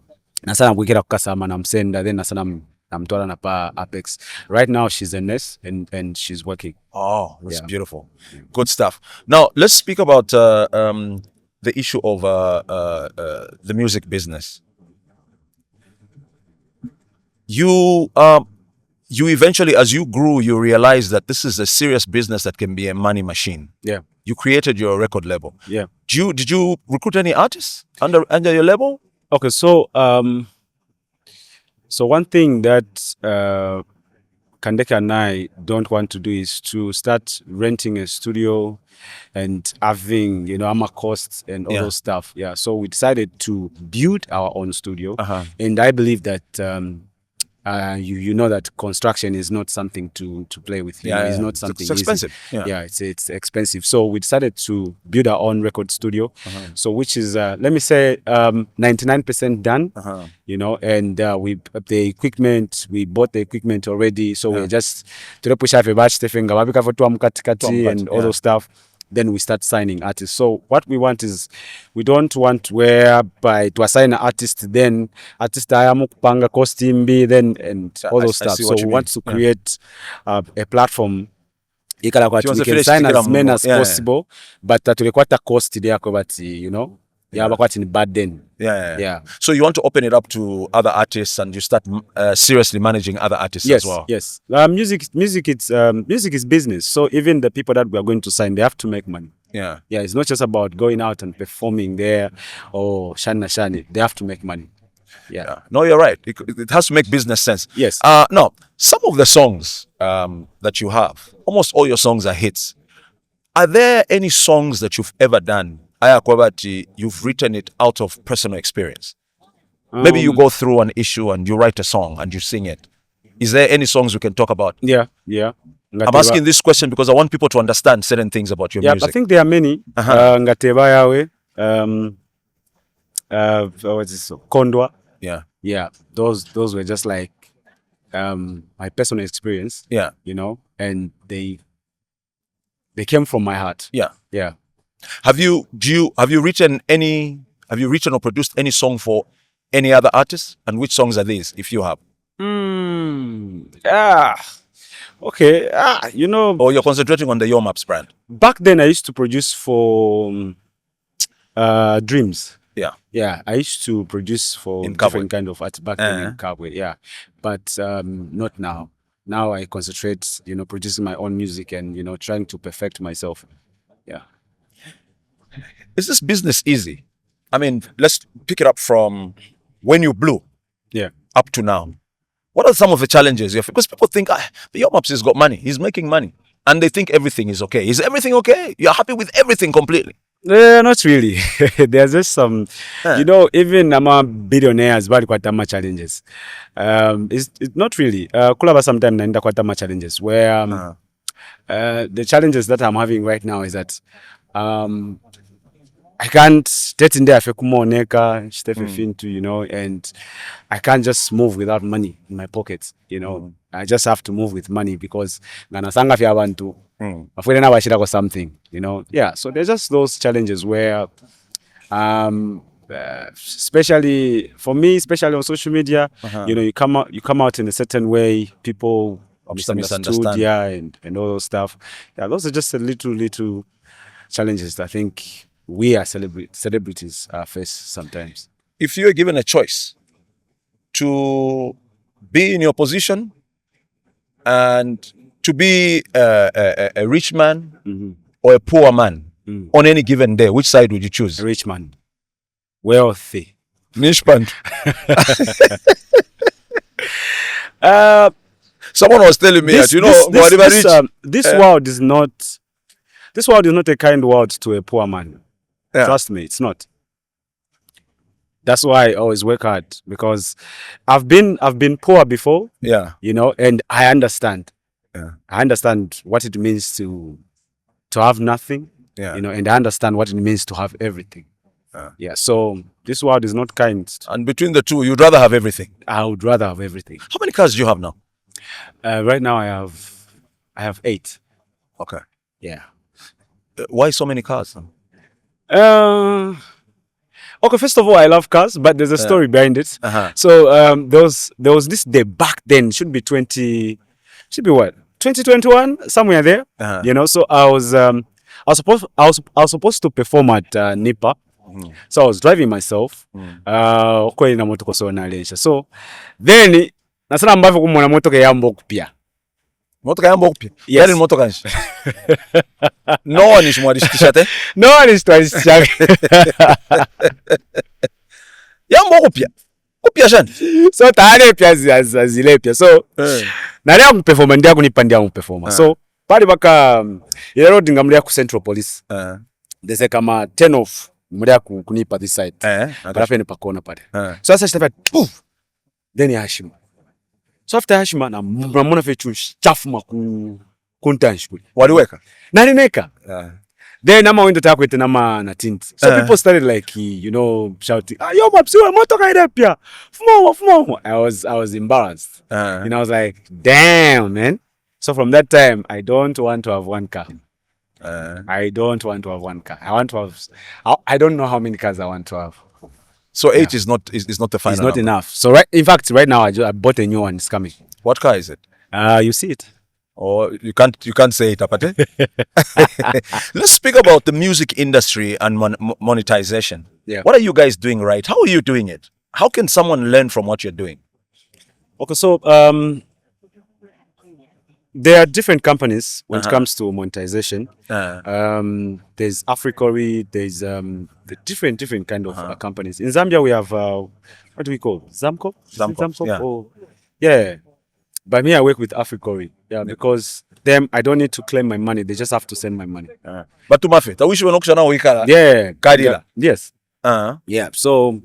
nasana kuikira kukasama na msenda, then nasana namtola na pa Apex. Right now she's a nurse and she's working. Oh, that's beautiful. Good stuff. Now let's speak about the issue of the music business. You eventually, as you grew, you realized that this is a serious business that can be a money machine. Yeah. You created your record label. Yeah. Did you recruit any artists under your label? Okay, so so one thing that Kandeka and I don't want to do is to start renting a studio and having, you know, AMA costs and all those stuff. Yeah. So we decided to build our own studio. And I believe that you know that construction is not something to play with. It's not something it's expensive. Easy. Yeah, it's expensive. So we decided to build our own record studio. So which is let me say 99% done. You know, and we bought the equipment already. So we're just to push and all those stuff. Then we start signing artists. So what we want is, we don't want whereby to assign an artist, then artist ayamukupanga costume then and all those stuff. So we want to create a platform ikala kwa She wants to we can finish sign ticket as many as yeah, possible, but tulikwata cost lyako but you know yabakwati ni bad then. Yeah. So you want to open it up to other artists and you start seriously managing other artists as well. Yes. Music is business. So even the people that we are going to sign, they have to make money. Yeah. It's not just about going out and performing there or shani. They have to make money. Yeah. No, you're right. It has to make business sense. Yes. Now, some of the songs that you have, almost all your songs are hits. Are there any songs that you've ever done, you've written it out of personal experience? Maybe you go through an issue and you write a song and you sing it. Is there any songs we can talk about? Yeah. I'm asking this question because I want people to understand certain things about your music. I think there are many. Ngateba yawe, what is this? Kondwa. Yeah. Those were just like my personal experience. Yeah. You know, and they came from my heart. Yeah. Have you written or produced any song for any other artists? And which songs are these, if you have? Okay. You know. Or you're concentrating on the Your Maps brand? Back then, I used to produce for Dreams. Yeah. I used to produce for different kind of artists back then in Kabwe. Yeah. But not now. Now I concentrate, you know, producing my own music and, you know, trying to perfect myself. Yeah. Is this business easy? I mean, let's pick it up from when you blew up to now. What are some of the challenges you have? Because people think, the Your Maps has got money. He's making money. And they think everything is okay. Is everything okay? You're happy with everything completely? Not really. There's just some, you know, even billionaires, but quite much challenges. It's not really. Kulaba sometimes naenda quite much challenges where the challenges that I'm having right now is that I can't state in there into, you know, and I can't just move without money in my pockets, you know. I just have to move with money because ganasanga fi abantu afwele na bashira ko something, you know. Yeah, so there's just those challenges where especially for me, especially on social media, you know, you come out in a certain way, people misunderstood, and all those stuff. Yeah, those are just a little challenges that I think we as celebrities face sometimes. If you were given a choice to be in your position and to be a rich man or a poor man on any given day, which side would you choose? A rich man. Wealthy. Nishpand. Someone was telling me that, you know, this world is not a kind world to a poor man. Yeah. Trust me, it's not. That's why I always work hard, because I've been poor before. Yeah. You know, and I understand. Yeah. I understand what it means to have nothing. Yeah. You know, and I understand what it means to have everything. Yeah. So this world is not kind. And between the two, you'd rather have everything. I would rather have everything. How many cars do you have now? Right now I have 8. Okay. Yeah. Why so many cars? Okay, first of all, I love cars, but there's a story behind it. So there was this day back then, should be 2021, somewhere there. You know, so I was supposed to perform at Nipa. So I was driving myself. So then nasana mbavyo kumona motoka yambo kupia. Motoka yambo kupia? Yes. Yari motoka nshi? No one is mwadishtisha te? No one is mwadishtisha. Yambo kupia? Kupia shani? So taane pia zile pia. So nalea kuperforma ndia kunipandia kuperforma. So pali baka ile road ngamlia ku Central Police. Dese kama 10 off mlia kunipa this side. Alafu ni pakona pale. So sasa shitafia poof. Then yashima. So after Hashima na mwana fetu chafu makuntanshi kuli. Waliweka? Nalineka. Then nama wendo taka kwete nama na tint. So people started like, you know, shouting, yo mapsiwa motoka ile pia. Fumo. I was embarrassed. And I was like, damn, man. So from that time, I don't want to have one car. I don't want to have one car. I don't know how many cars I want to have. So 8 is not the final. It's not enough. So in fact, right now I bought a new one. It's coming. What car is it? You see it. Or you can't say it, Apate. Let's speak about the music industry and monetization. Yeah. What are you guys doing right? How are you doing it? How can someone learn from what you're doing? Okay, so there are different companies when it comes to monetization. There's Africori, there's the different kind of companies. In Zambia, we have what do we call Zamco? Zamco, yeah. Oh, yeah. By me, I work with Africori. Yeah, because them, I don't need to claim my money. They just have to send my money. But to Mafe, I wish you were not wikala. Yeah, Kadila. Yes. Yeah. So,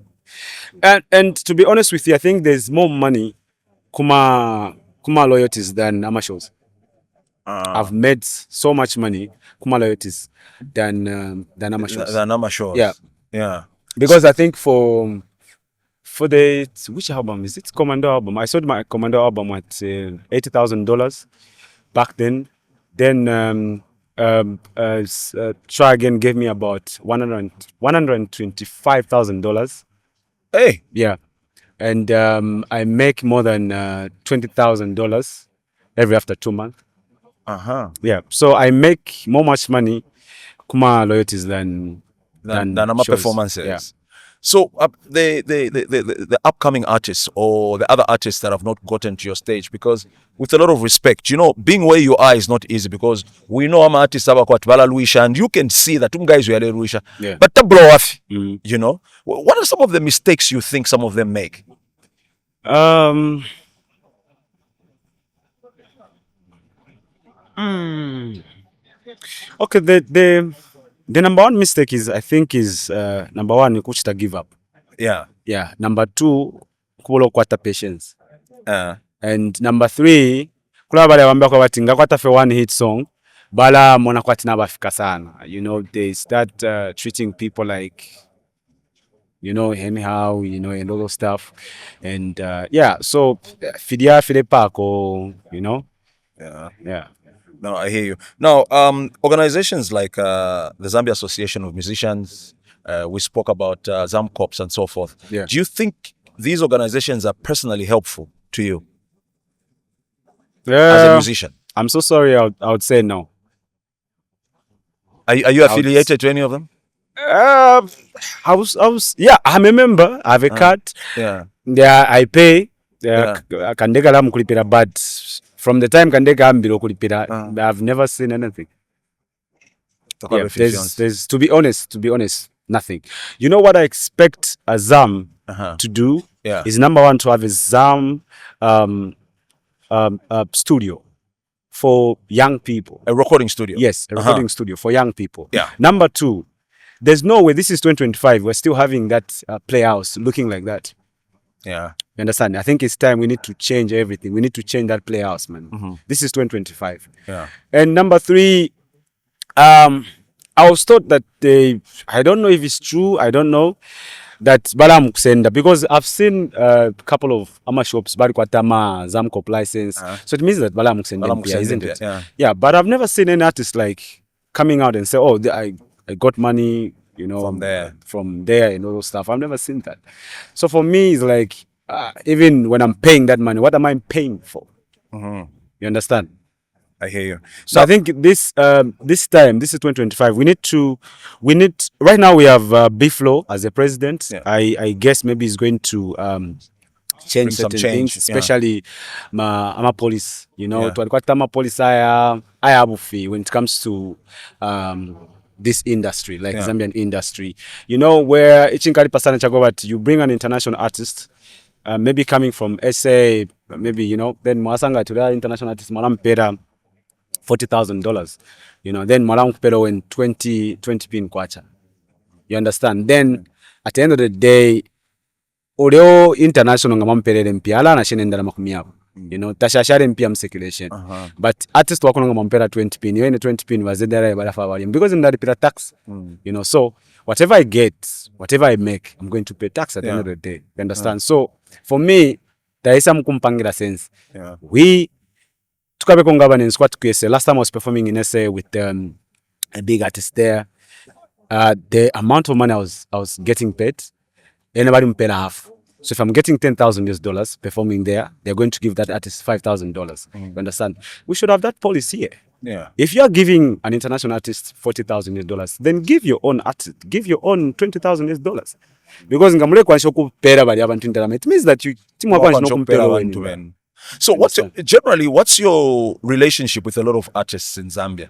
and to be honest with you, I think there's more money kuma loyalties than amateurs. I've made so much money kuma loyalties than amateurs. Than amateurs. Yeah. Yeah. Because I think for the which album is it? Commando album. I sold my Commando album at $80,000 back then. Then Try Again gave me about $125,000. Hey. Yeah, and I make more than $20,000 every after 2 months. Yeah, so I make much money kuma loyalties than our performances. Yeah. So the upcoming artists or the other artists that have not gotten to your stage, because with a lot of respect, you know, being where you are is not easy, because we know I'm artists about Luisha, and you can see that guys were Luisha. Yeah. But the blow off, you know, what are some of the mistakes you think some of them make? Okay, the number one mistake is, I think, is number one, you could give up. Yeah. Yeah. Number two, kulo kwata patience. And number three, kula bale wambia kwa batinga kwata for one hit song, bala mona kwati na bafika sana. You know, they start treating people like, you know, anyhow, you know, and all those stuff. And yeah, so fidia fide pako, you know. Yeah. Yeah. No, I hear you. Now, organizations like the Zambia Association of Musicians, we spoke about Zamcops and so forth. Yeah. Do you think these organizations are personally helpful to you as a musician? I'm so sorry, I would say no. Are you affiliated to any of them? I was, yeah, I'm a member. I have a card. Yeah. Yeah, I pay. Kandeka la mkulipira, but from the time Kandeka ambiro kulipira, I've never seen anything. Yeah, there's to be honest, nothing. You know what I expect a ZAM to do? Yeah. Is number one, to have a ZAM studio for young people. A recording studio. Yes, a recording studio for young people. Yeah. Number two, there's no way, this is 2025, we're still having that playhouse looking like that. Yeah. You understand? I think it's time we need to change everything. We need to change that playhouse, man. This is 2025. Yeah. And number three, I was taught that I don't know if it's true, I don't know, that Balam Kusenda, because I've seen a couple of ama shops, Barikwatama, Zamcop license. So it means that Balam Kusenda, isn't it? Yeah. Yeah, but I've never seen any artist like coming out and say, oh, I got money, you know, from there and all those stuff. I've never seen that. So for me, it's like, even when I'm paying that money, what am I paying for? You understand? I hear you. So I think this time, this is 2025. We need right now we have B-Flow as a president. Yeah. I guess maybe he's going to change certain things, especially my police. You know, to police when it comes to this industry, like Zambian industry. You know, where you bring an international artist, maybe coming from SA, maybe, you know, then Mwasanga to that international artist, Malampera, $40,000, you know, then Malampera when 20 pin kwacha. You understand? Then at the end of the day, Oreo international ngamampere mpia ala na shenenda makumia. You know, tashashare mpia circulation. But artist wako ngamampera 20 pin. You 20 pin wazedera balafa wali. Because in that pira tax. You know, so whatever I get, whatever I make, I'm going to pay tax at the end of the day. You understand? So for me, there is some kumpangira sense. We tukabe kon governance what kwese. Last time I was performing in SA with a big artist there. The amount of money I was getting paid, anybody mpela half. So if I'm getting $10,000 performing there, they're going to give that artist $5,000. You understand? We should have that policy here. Yeah. If you are giving an international artist $40,000, then give your own artist, give your own $20,000. Because ngamule kwanisha kupera bali abantu intala. It means that you timu kwanisha kumpera wenu. So what's your relationship with a lot of artists in Zambia?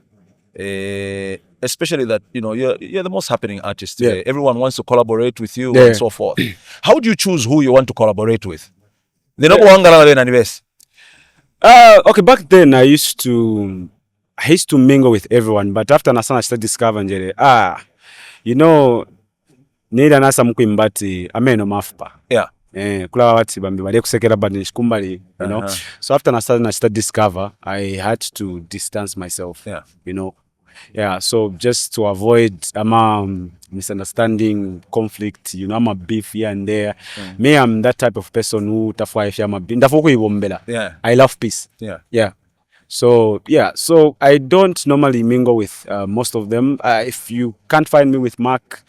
Especially that, you know, you're the most happening artist today. Yeah. Everyone wants to collaborate with you and so forth. How do you choose who you want to collaborate with? Okay, back then I used to mingle with everyone, but after Nasana started discovering you know, nida nasa mkuimbati ameno mafupa. Yeah. Kula wati bambi bali kusekera badi shikumbali, you know. So after I started discover, I had to distance myself. Yeah. You know. Yeah, so just to avoid misunderstanding, conflict, you know, I'm a beef here and there. Me, I'm that type of person who I love peace. Yeah. Yeah. So I don't normally mingle with most of them. If you can't find me with Mark,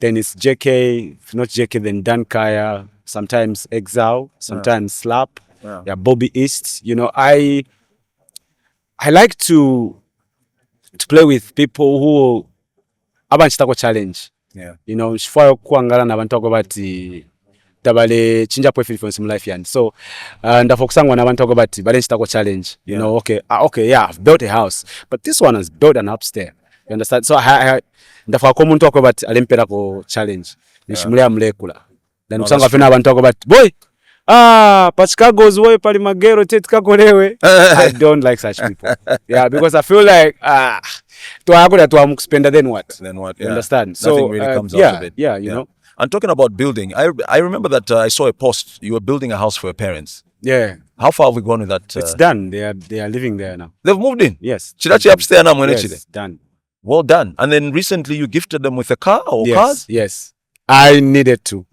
then it's JK. If not JK, then Dan Kaya. Sometimes Exile. Sometimes Slap. Yeah, Bobby East. You know, I like to play with people who abanchitako challenge. Yeah. You know, shifwa kuangala na bantu akobati tabale chinja po influence in life yan. So ndafokusangwa na bantu akobati bale nchitako challenge. You know, okay, yeah, I've built a house, but this one has built an upstairs. You understand? So ndafoka umuntu akobati alempera ko challenge. Nishimule amlekula. Then kusanga fena abantu akobati boy Pachikago's way pali magero tetikakolewe. I don't like such people. Yeah, because I feel like then what? Then what? You understand? So nothing really comes out of it. Yeah, you know. And talking about building, I remember that I saw a post. You were building a house for your parents. Yeah. How far have we gone with that? It's done. They are living there now. They've moved in. Yes. Chidachi upstairs now. Yes, done. Well done. And then recently you gifted them with a car or cars? Yes. I needed to.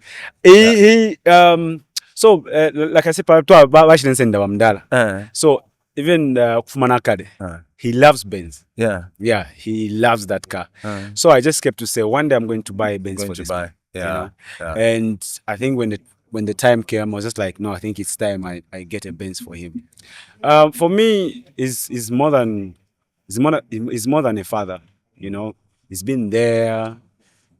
So, like I said, so even Kufumanakade, he loves Benz. Yeah. Yeah, he loves that car. So I just kept to say, one day I'm going to buy a Benz for this man. Yeah. You know? And I think when the time came, I was just like, no, I think it's time I get a Benz for him. For me, is more than a father. You know, he's been there.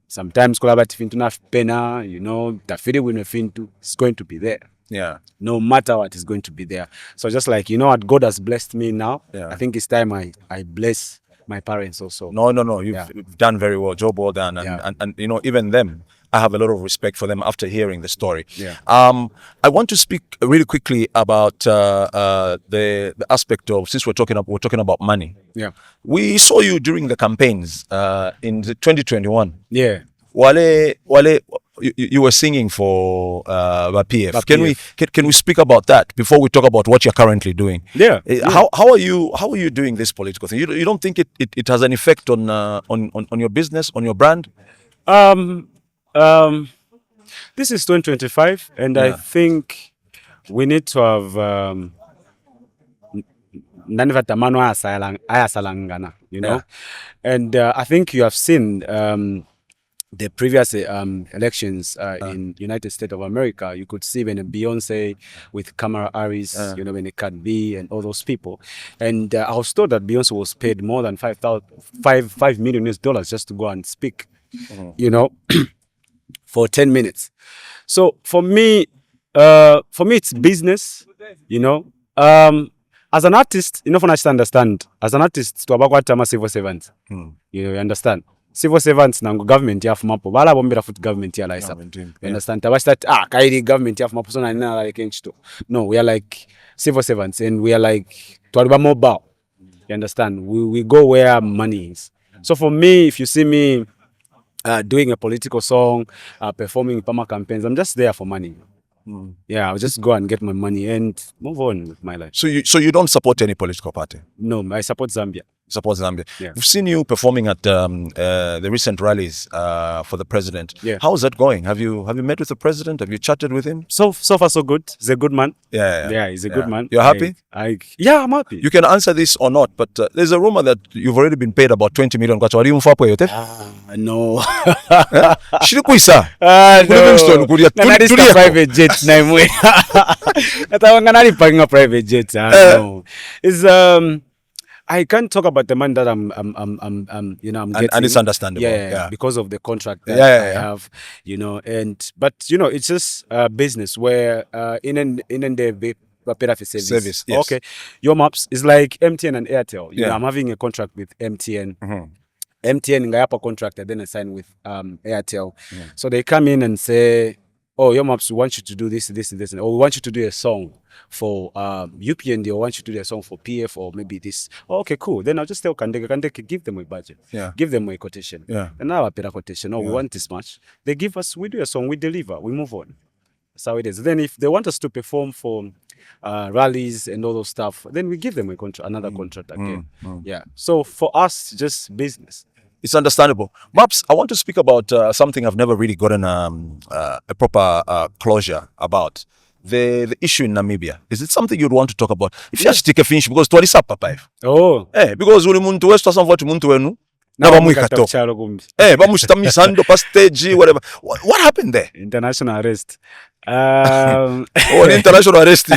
Sometimes pena, you know, Phiri is going to be there. Yeah. No matter what, is going to be there. So just like, you know what, God has blessed me now. Yeah. I think it's time I bless my parents also. No. You've done very well. Job well done. And you know, even them, I have a lot of respect for them after hearing the story. Yeah. I want to speak really quickly about the aspect of, since we're talking about money. Yeah. We saw you during the campaigns in 2021. Yeah. Wale, you were singing for PF. Can we speak about that before we talk about what you're currently doing? Yeah. How are you doing this political thing? You don't think it has an effect on your business, on your brand? This is 2025, and I think we need to have you know, and I think you have seen the previous elections in United States of America. You could see when Beyonce with Kamala Harris, you know, when it Cat B and all those people, and I was told that Beyonce was paid more than $5 million just to go and speak, you know, for 10 minutes. So for me it's business, you know. As an artist, you know, for us to understand, as an artist, to about civil servants, you understand. Civil servants na government ya fumapo bala bombera foot government ya laisa. You understand? Tabasta kairi government ya fumapo so na nina like enchito. No, we are like civil servants, and we are like twaliba mobile. You understand? We go where money is. So for me, if you see me doing a political song, performing Pama campaigns, I'm just there for money. Yeah, I'll just go and get my money and move on with my life. So you don't support any political party? No, I support Zambia. Support Zambia. Yeah. We've seen you performing at the recent rallies for the president. Yeah. How's that going? Have you met with the president? Have you chatted with him? So far so good. He's a good man. Yeah, he's a good man. You're happy? Yeah, I'm happy. You can answer this or not, but there's a rumor that you've already been paid about 20 million. No. Shiri kuisa. No. Private jet na imwe. Natawanga nani paying a private jet. No. Is I can't talk about the money that I'm getting. And it's understandable. Yeah, because of the contract that I have, but it's just business where in the service. Yes. Okay, your maps is like MTN and Airtel. I'm having a contract with MTN. MTN ngayapa contract and then I sign with Airtel. So they come in and say, oh, your maps, we want you to do this, or we want you to do a song for UPND, or want you to do a song for PF, or maybe this. Oh, okay, cool. Then I'll just tell Kandeke, give them a budget. Give them a quotation. And now I pay a quotation. Oh, we want this much. They give us, we do a song, we deliver, we move on. That's how it is. Then if they want us to perform for rallies and all those stuff, then we give them another contract again. Yeah. So for us, just business. It's understandable. Maps, I want to speak about something I've never really gotten a proper closure about. The issue in Namibia. Is it something you'd want to talk about? If you take a finish, because to Alisa Papa. Oh. Because uli muntu westu asamva muntu wenu. Na bamuikato. Bamushitamisando pa stage, whatever. What happened there? International arrest. An international arrest.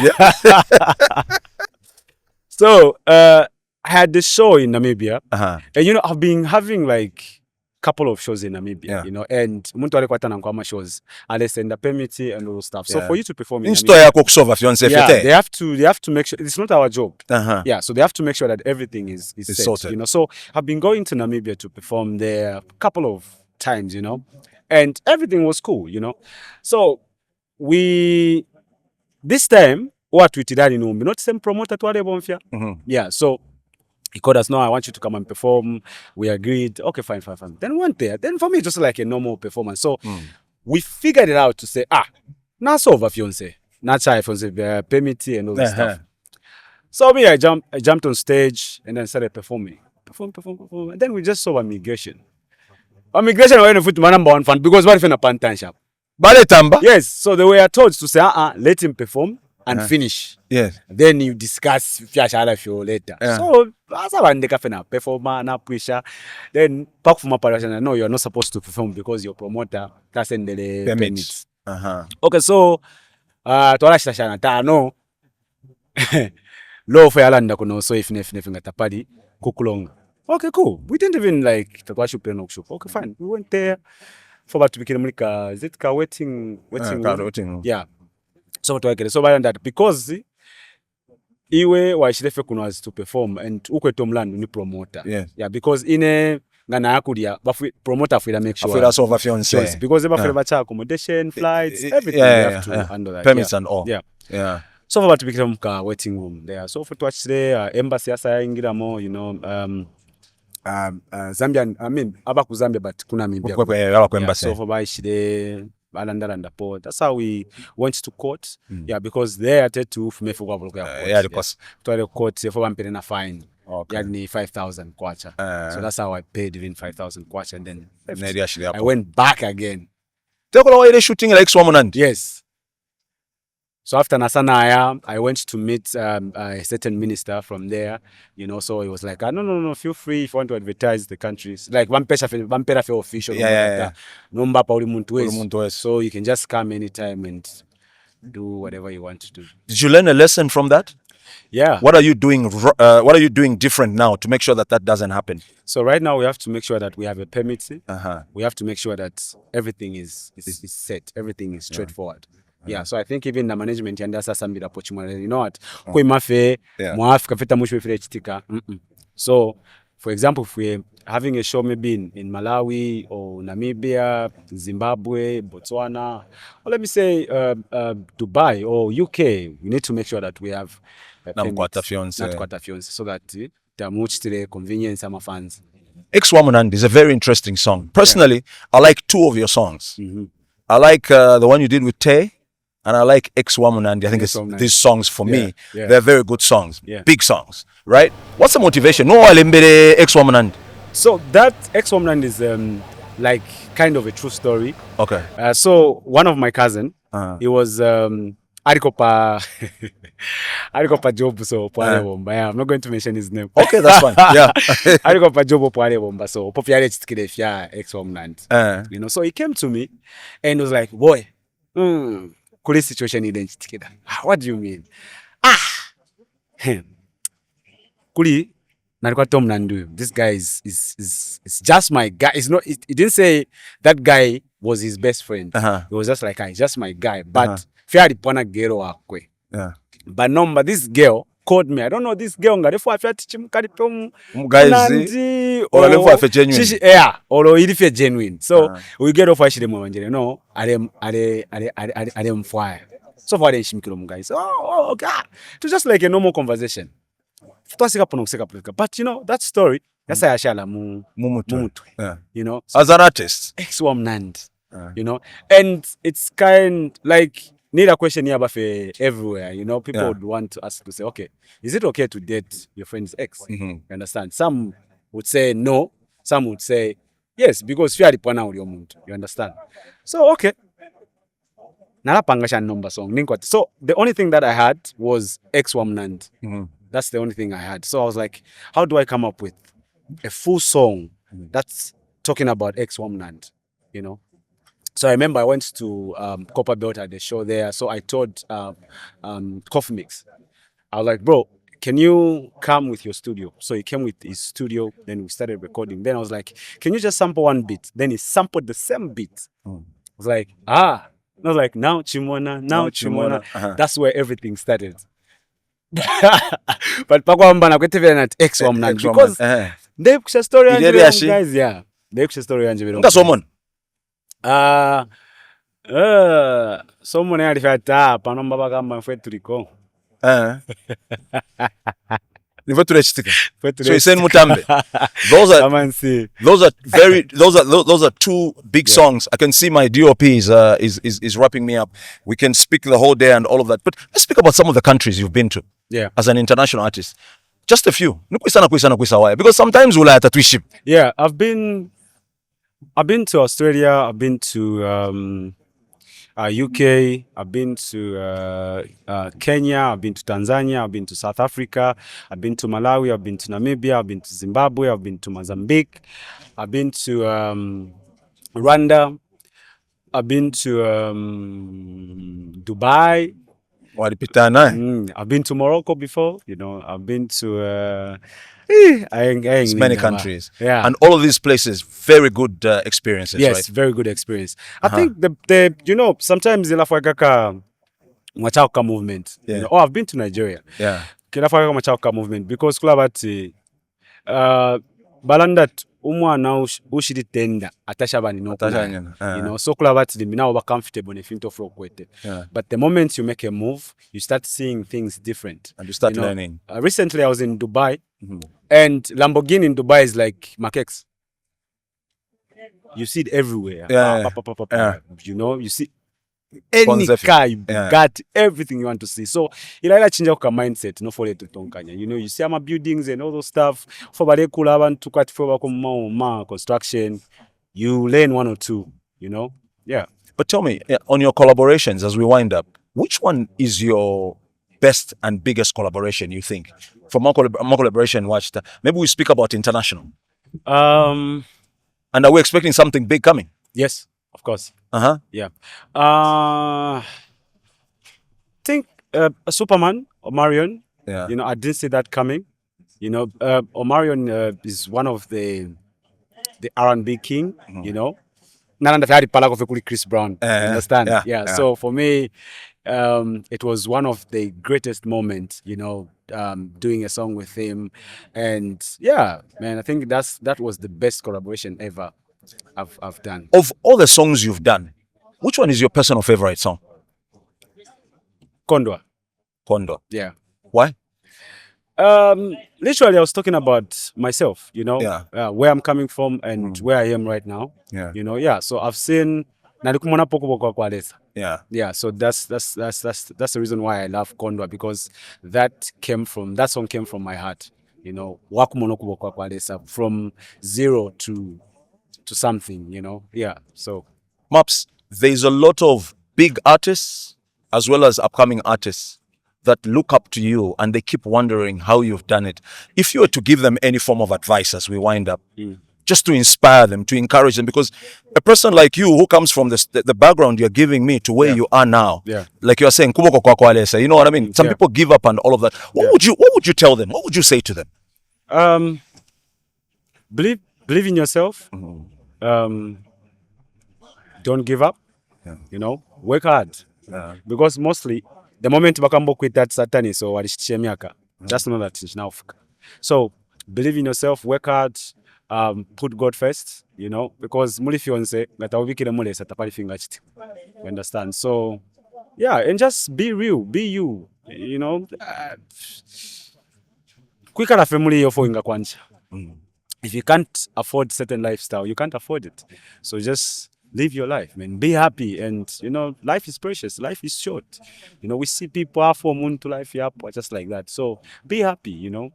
So, I had this show in Namibia, and I've been having like couple of shows in Namibia, and muntu alikwata na kwama shows, alesenda permit and all stuff. So for you to perform in Namibia, they have to make sure it's not our job. So they have to make sure that everything is set, sorted. So I've been going to Namibia to perform there a couple of times, and everything was cool, So this time what we did not the same promoter to Bonfia. So he called us, no, I want you to come and perform. We agreed, okay, fine. Then went there. Then for me, just like a normal performance. So we figured it out to say, not so over fiance, not shy fiance, permit and all this stuff. So me, I jumped on stage and then started performing. Perform. And then we just saw a migration. Migration went to my number one fan because what if in a pantan shop? Yes. So they were told to say, let him perform and finish. Yes. Then you discuss show later. So as I went to perform na pressure, then back from my operation, no, you're not supposed to perform because your promoter doesn't the permits. Okay, so no. Low for Yalanda kuno so if ngatapadi kukulonga. Okay, cool. We didn't even like the worship and shop. Okay, fine. We went there for about to become is it waiting? Yeah. So by that because iwe waishirefe kunwazi to perform and ukwe tomland ni promoter. Yeah, because ine ngana yakudia promoter afira make sure afira over fiance because they afira bacha accommodation, flights, everything they have to handle that. Permits and all. Yeah. So for to become waiting room there. So for to watch there embassy asa ingira more, Zambia, I mean abaku Zambia but kuna Namibia. So for baishire Alandalanda port. That's how we went to court. Because they had to me for because to the court for one paying a fine. Okay. 5,000 kwacha. So that's how I paid even 5,000 kwacha and then I went back again. Take away shooting like Swamonand. Yes. So after Nasanaya, I went to meet a certain minister from there, so he was like, no, feel free if you want to advertise the countries. Like one pera for official. So you can just come anytime and do whatever you want to do. Did you learn a lesson from that? Yeah. What are you doing? What are you doing different now to make sure that doesn't happen? So right now we have to make sure that we have a permit. We have to make sure that everything is set. Everything is straightforward. So I think even the management and sasa mbira pochimwa, what? Kwe mafe, mwafika feta mwisho fere chitika. So, for example, if we're having a show maybe in Malawi or Namibia, Zimbabwe, Botswana, or let me say Dubai or UK, we need to make sure that we have Namkwata fiance so that the much convenience of fans. Ex-Womanand is a very interesting song. Personally, I like two of your songs. I like the one you did with Tay. And I like Ex-Woman, and I think it's Ex-Woman. these songs for me, yeah. they're very good songs, Yeah. big songs, right? What's the motivation? No, Ex-Woman and So that Ex-Woman is like kind of a true story. okay. So one of my cousin, he was Arikopa Arikopa Job so Pwale Bomba. Yeah, I'm not going to mention his name. Okay, that's fine. Yeah. Arikopa Job Pwale Bomba. So popular Ex-Woman. You know, so he came to me and was like, boy, kuli situation identity. What do you mean? Kuli nalikuwa Tom Nandu. This guy is just my guy. It's not. He didn't say that guy was his best friend. He was just like, he's just my guy. But Phiri pona gero wakwe. Yeah. But number this girl called me. I don't know this girl. Ngalefu afya tichimukari tom. Guys, or lefu afya genuine. Yeah, or if genuine. So we get off actually more genuine. No, I fire. So far then shimikilo guys. Oh, okay. It was just like a normal conversation. But you know that story. That's why I share Mumutu. Yeah. You know, as an artist, Ex-Woman. You know, and it's kind like need a question here about everywhere. You know, people would want to ask to say, okay, is it okay to date your friend's ex? You understand? Some would say no. Some would say yes because fear the you understand? So okay. Nalapangasha number song. So the only thing that I had was Ex-Woman. That's the only thing I had. So I was like, how do I come up with a full song that's talking about Ex-Woman? You know? So I remember I went to Copper Belt at the show there. So I told Coffee Mix. I was like, bro, can you come with your studio? So he came with his studio. Then we started recording. Then I was like, can you just sample one beat? Then he sampled the same beat. I was like, I was like, now Chimona. That's where everything started. But pakwamba nakwetevera na Ex-Woman because they kusha story yanje guys, yeah, they kusha story yanje bero Ngasomon someone alifata panomba bagamba mfwe tuliko nivo turechitika so you send Mutambe. those are two big songs. I can see my DOP is wrapping me up. We can speak the whole day and all of that, but let's speak about some of the countries you've been to. Yeah, as an international artist, just a few. Because sometimes we'll have to ship. Yeah, I've been to Australia. I've been to UK. I've been to Kenya. I've been to Tanzania. I've been to South Africa. I've been to Malawi. I've been to Namibia. I've been to Zimbabwe. I've been to Mozambique. I've been to Rwanda. I've been to Dubai. I've been to Morocco before, you know. I've been to many countries. Yeah. And all of these places, very good experiences, yes, right? Very good experience. I think the you know, sometimes ilafwagaka Machauka movement. Yeah. You know, I've been to Nigeria. Yeah. Kilafwagaka Machauka movement because kulabati balandat umwana ushiri tenda atashabani no you know, so kulabati the now over comfortable in finto fro kwete. But the moment you make a move, you start seeing things different and you start learning. Recently I was in Dubai and Lamborghini in Dubai is like Makex. You see it everywhere. You know, you see any car, you got everything you want to see. So you like change your mindset, no for it to tonkanya. You know, you see buildings and all those stuff. For construction, you learn one or two, you know? Yeah. But tell me, on your collaborations as we wind up, which one is your best and biggest collaboration, you think? For more collaboration, watch that. Maybe we speak about international. And are we expecting something big coming? Yes, of course. Yeah. Think Superman or Marion. Yeah. You know, I didn't see that coming. You know, Omarion is one of the R&B king. You know, Nana Pala Chris Brown. Understand? Yeah. So for me, it was one of the greatest moments. You know, doing a song with him, and yeah, man, I think that was the best collaboration ever I've done. Of all the songs you've done, which one is your personal favorite song? Kondwa. Yeah. Why? Literally, I was talking about myself, you know, where I'm coming from and where I am right now. Yeah. You know, yeah. So I've seen Nalikumona poko kwa kwalesa. Yeah. Yeah, so that's the reason why I love Kondwa, because that song came from my heart. You know, wakumono kubokwa kwalesa, from zero to something, you know. Yeah. So Maps, there's a lot of big artists as well as upcoming artists that look up to you and they keep wondering how you've done it. If you were to give them any form of advice as we wind up, just to inspire them, to encourage them, because a person like you who comes from the background you're giving me to where you are now, like you're saying, kuboko kwa kwalesa, you know what I mean? Some people give up and all of that. What would you tell them? What would you say to them? Believe in yourself. Don't give up. You know, work hard. Because mostly the moment bakambo quit that satani, so walishishia miaka, that's not that now. So believe in yourself, work hard, put God first, you know, because muli fionse gatawubikire mule satapali finga chiti. You understand? So yeah, and just be real, be you, you know. Kwikala family yofo inga kwanja. If you can't afford certain lifestyle, you can't afford it. So just live your life, man. Be happy, and you know, life is precious. Life is short. You know, we see people half a moon to life up, just like that. So be happy, you know,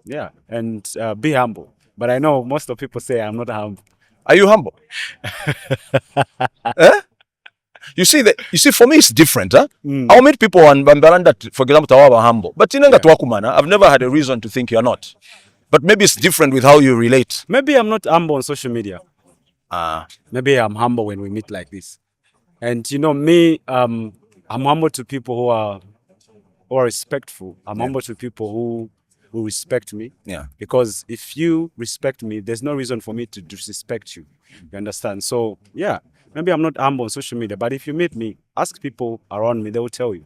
yeah, and be humble. But I know most of people say I'm not humble. Are you humble? Eh? You see, for me, it's different. Huh? I'll meet people and that, for example, are humble. But in I've never had a reason to think you're not. But maybe it's different with how you relate. Maybe I'm not humble on social media. Maybe I'm humble when we meet like this. And you know me, I'm humble to people who are respectful. I'm humble to people who respect me. Yeah. Because if you respect me, there's no reason for me to disrespect you. You understand? So yeah, maybe I'm not humble on social media, but if you meet me, ask people around me, they will tell you.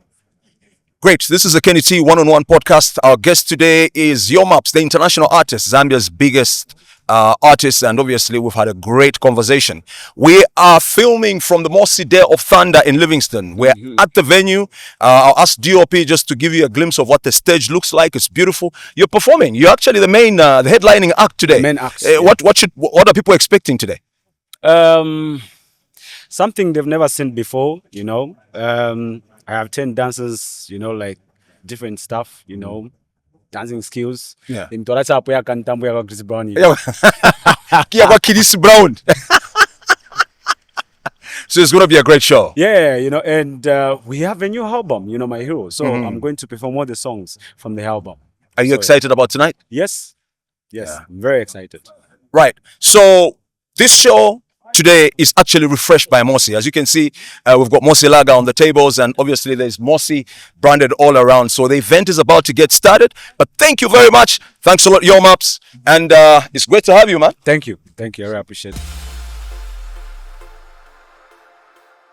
Great. This is the Kenny T one-on-one podcast. Our guest today is Yomaps, the international artist, Zambia's biggest artist, and obviously we've had a great conversation. We are filming from the Mosi Day of Thunder in Livingston. We're at the venue. I'll ask DOP just to give you a glimpse of what the stage looks like. It's beautiful. You're performing. You're actually the main, the headlining act today. Main act. What are people expecting today? Something they've never seen before. You know. I have 10 dancers, you know, like different stuff, you know, dancing skills. Yeah. In Toracha Apoya Kantambo ya Chris Brown. Kia Chris Brown. So it's going to be a great show. Yeah, you know, and we have a new album, you know, My Hero. So I'm going to perform all the songs from the album. Are you excited about tonight? Yes. Yeah. I'm very excited. Right. So this show today is actually refreshed by Mosi. As you can see, we've got Mosi Lager on the tables, and obviously there's Mosi branded all around. So the event is about to get started. But thank you very much. Thanks a lot, Yomaps. And it's great to have you, man. Thank you. I really appreciate it.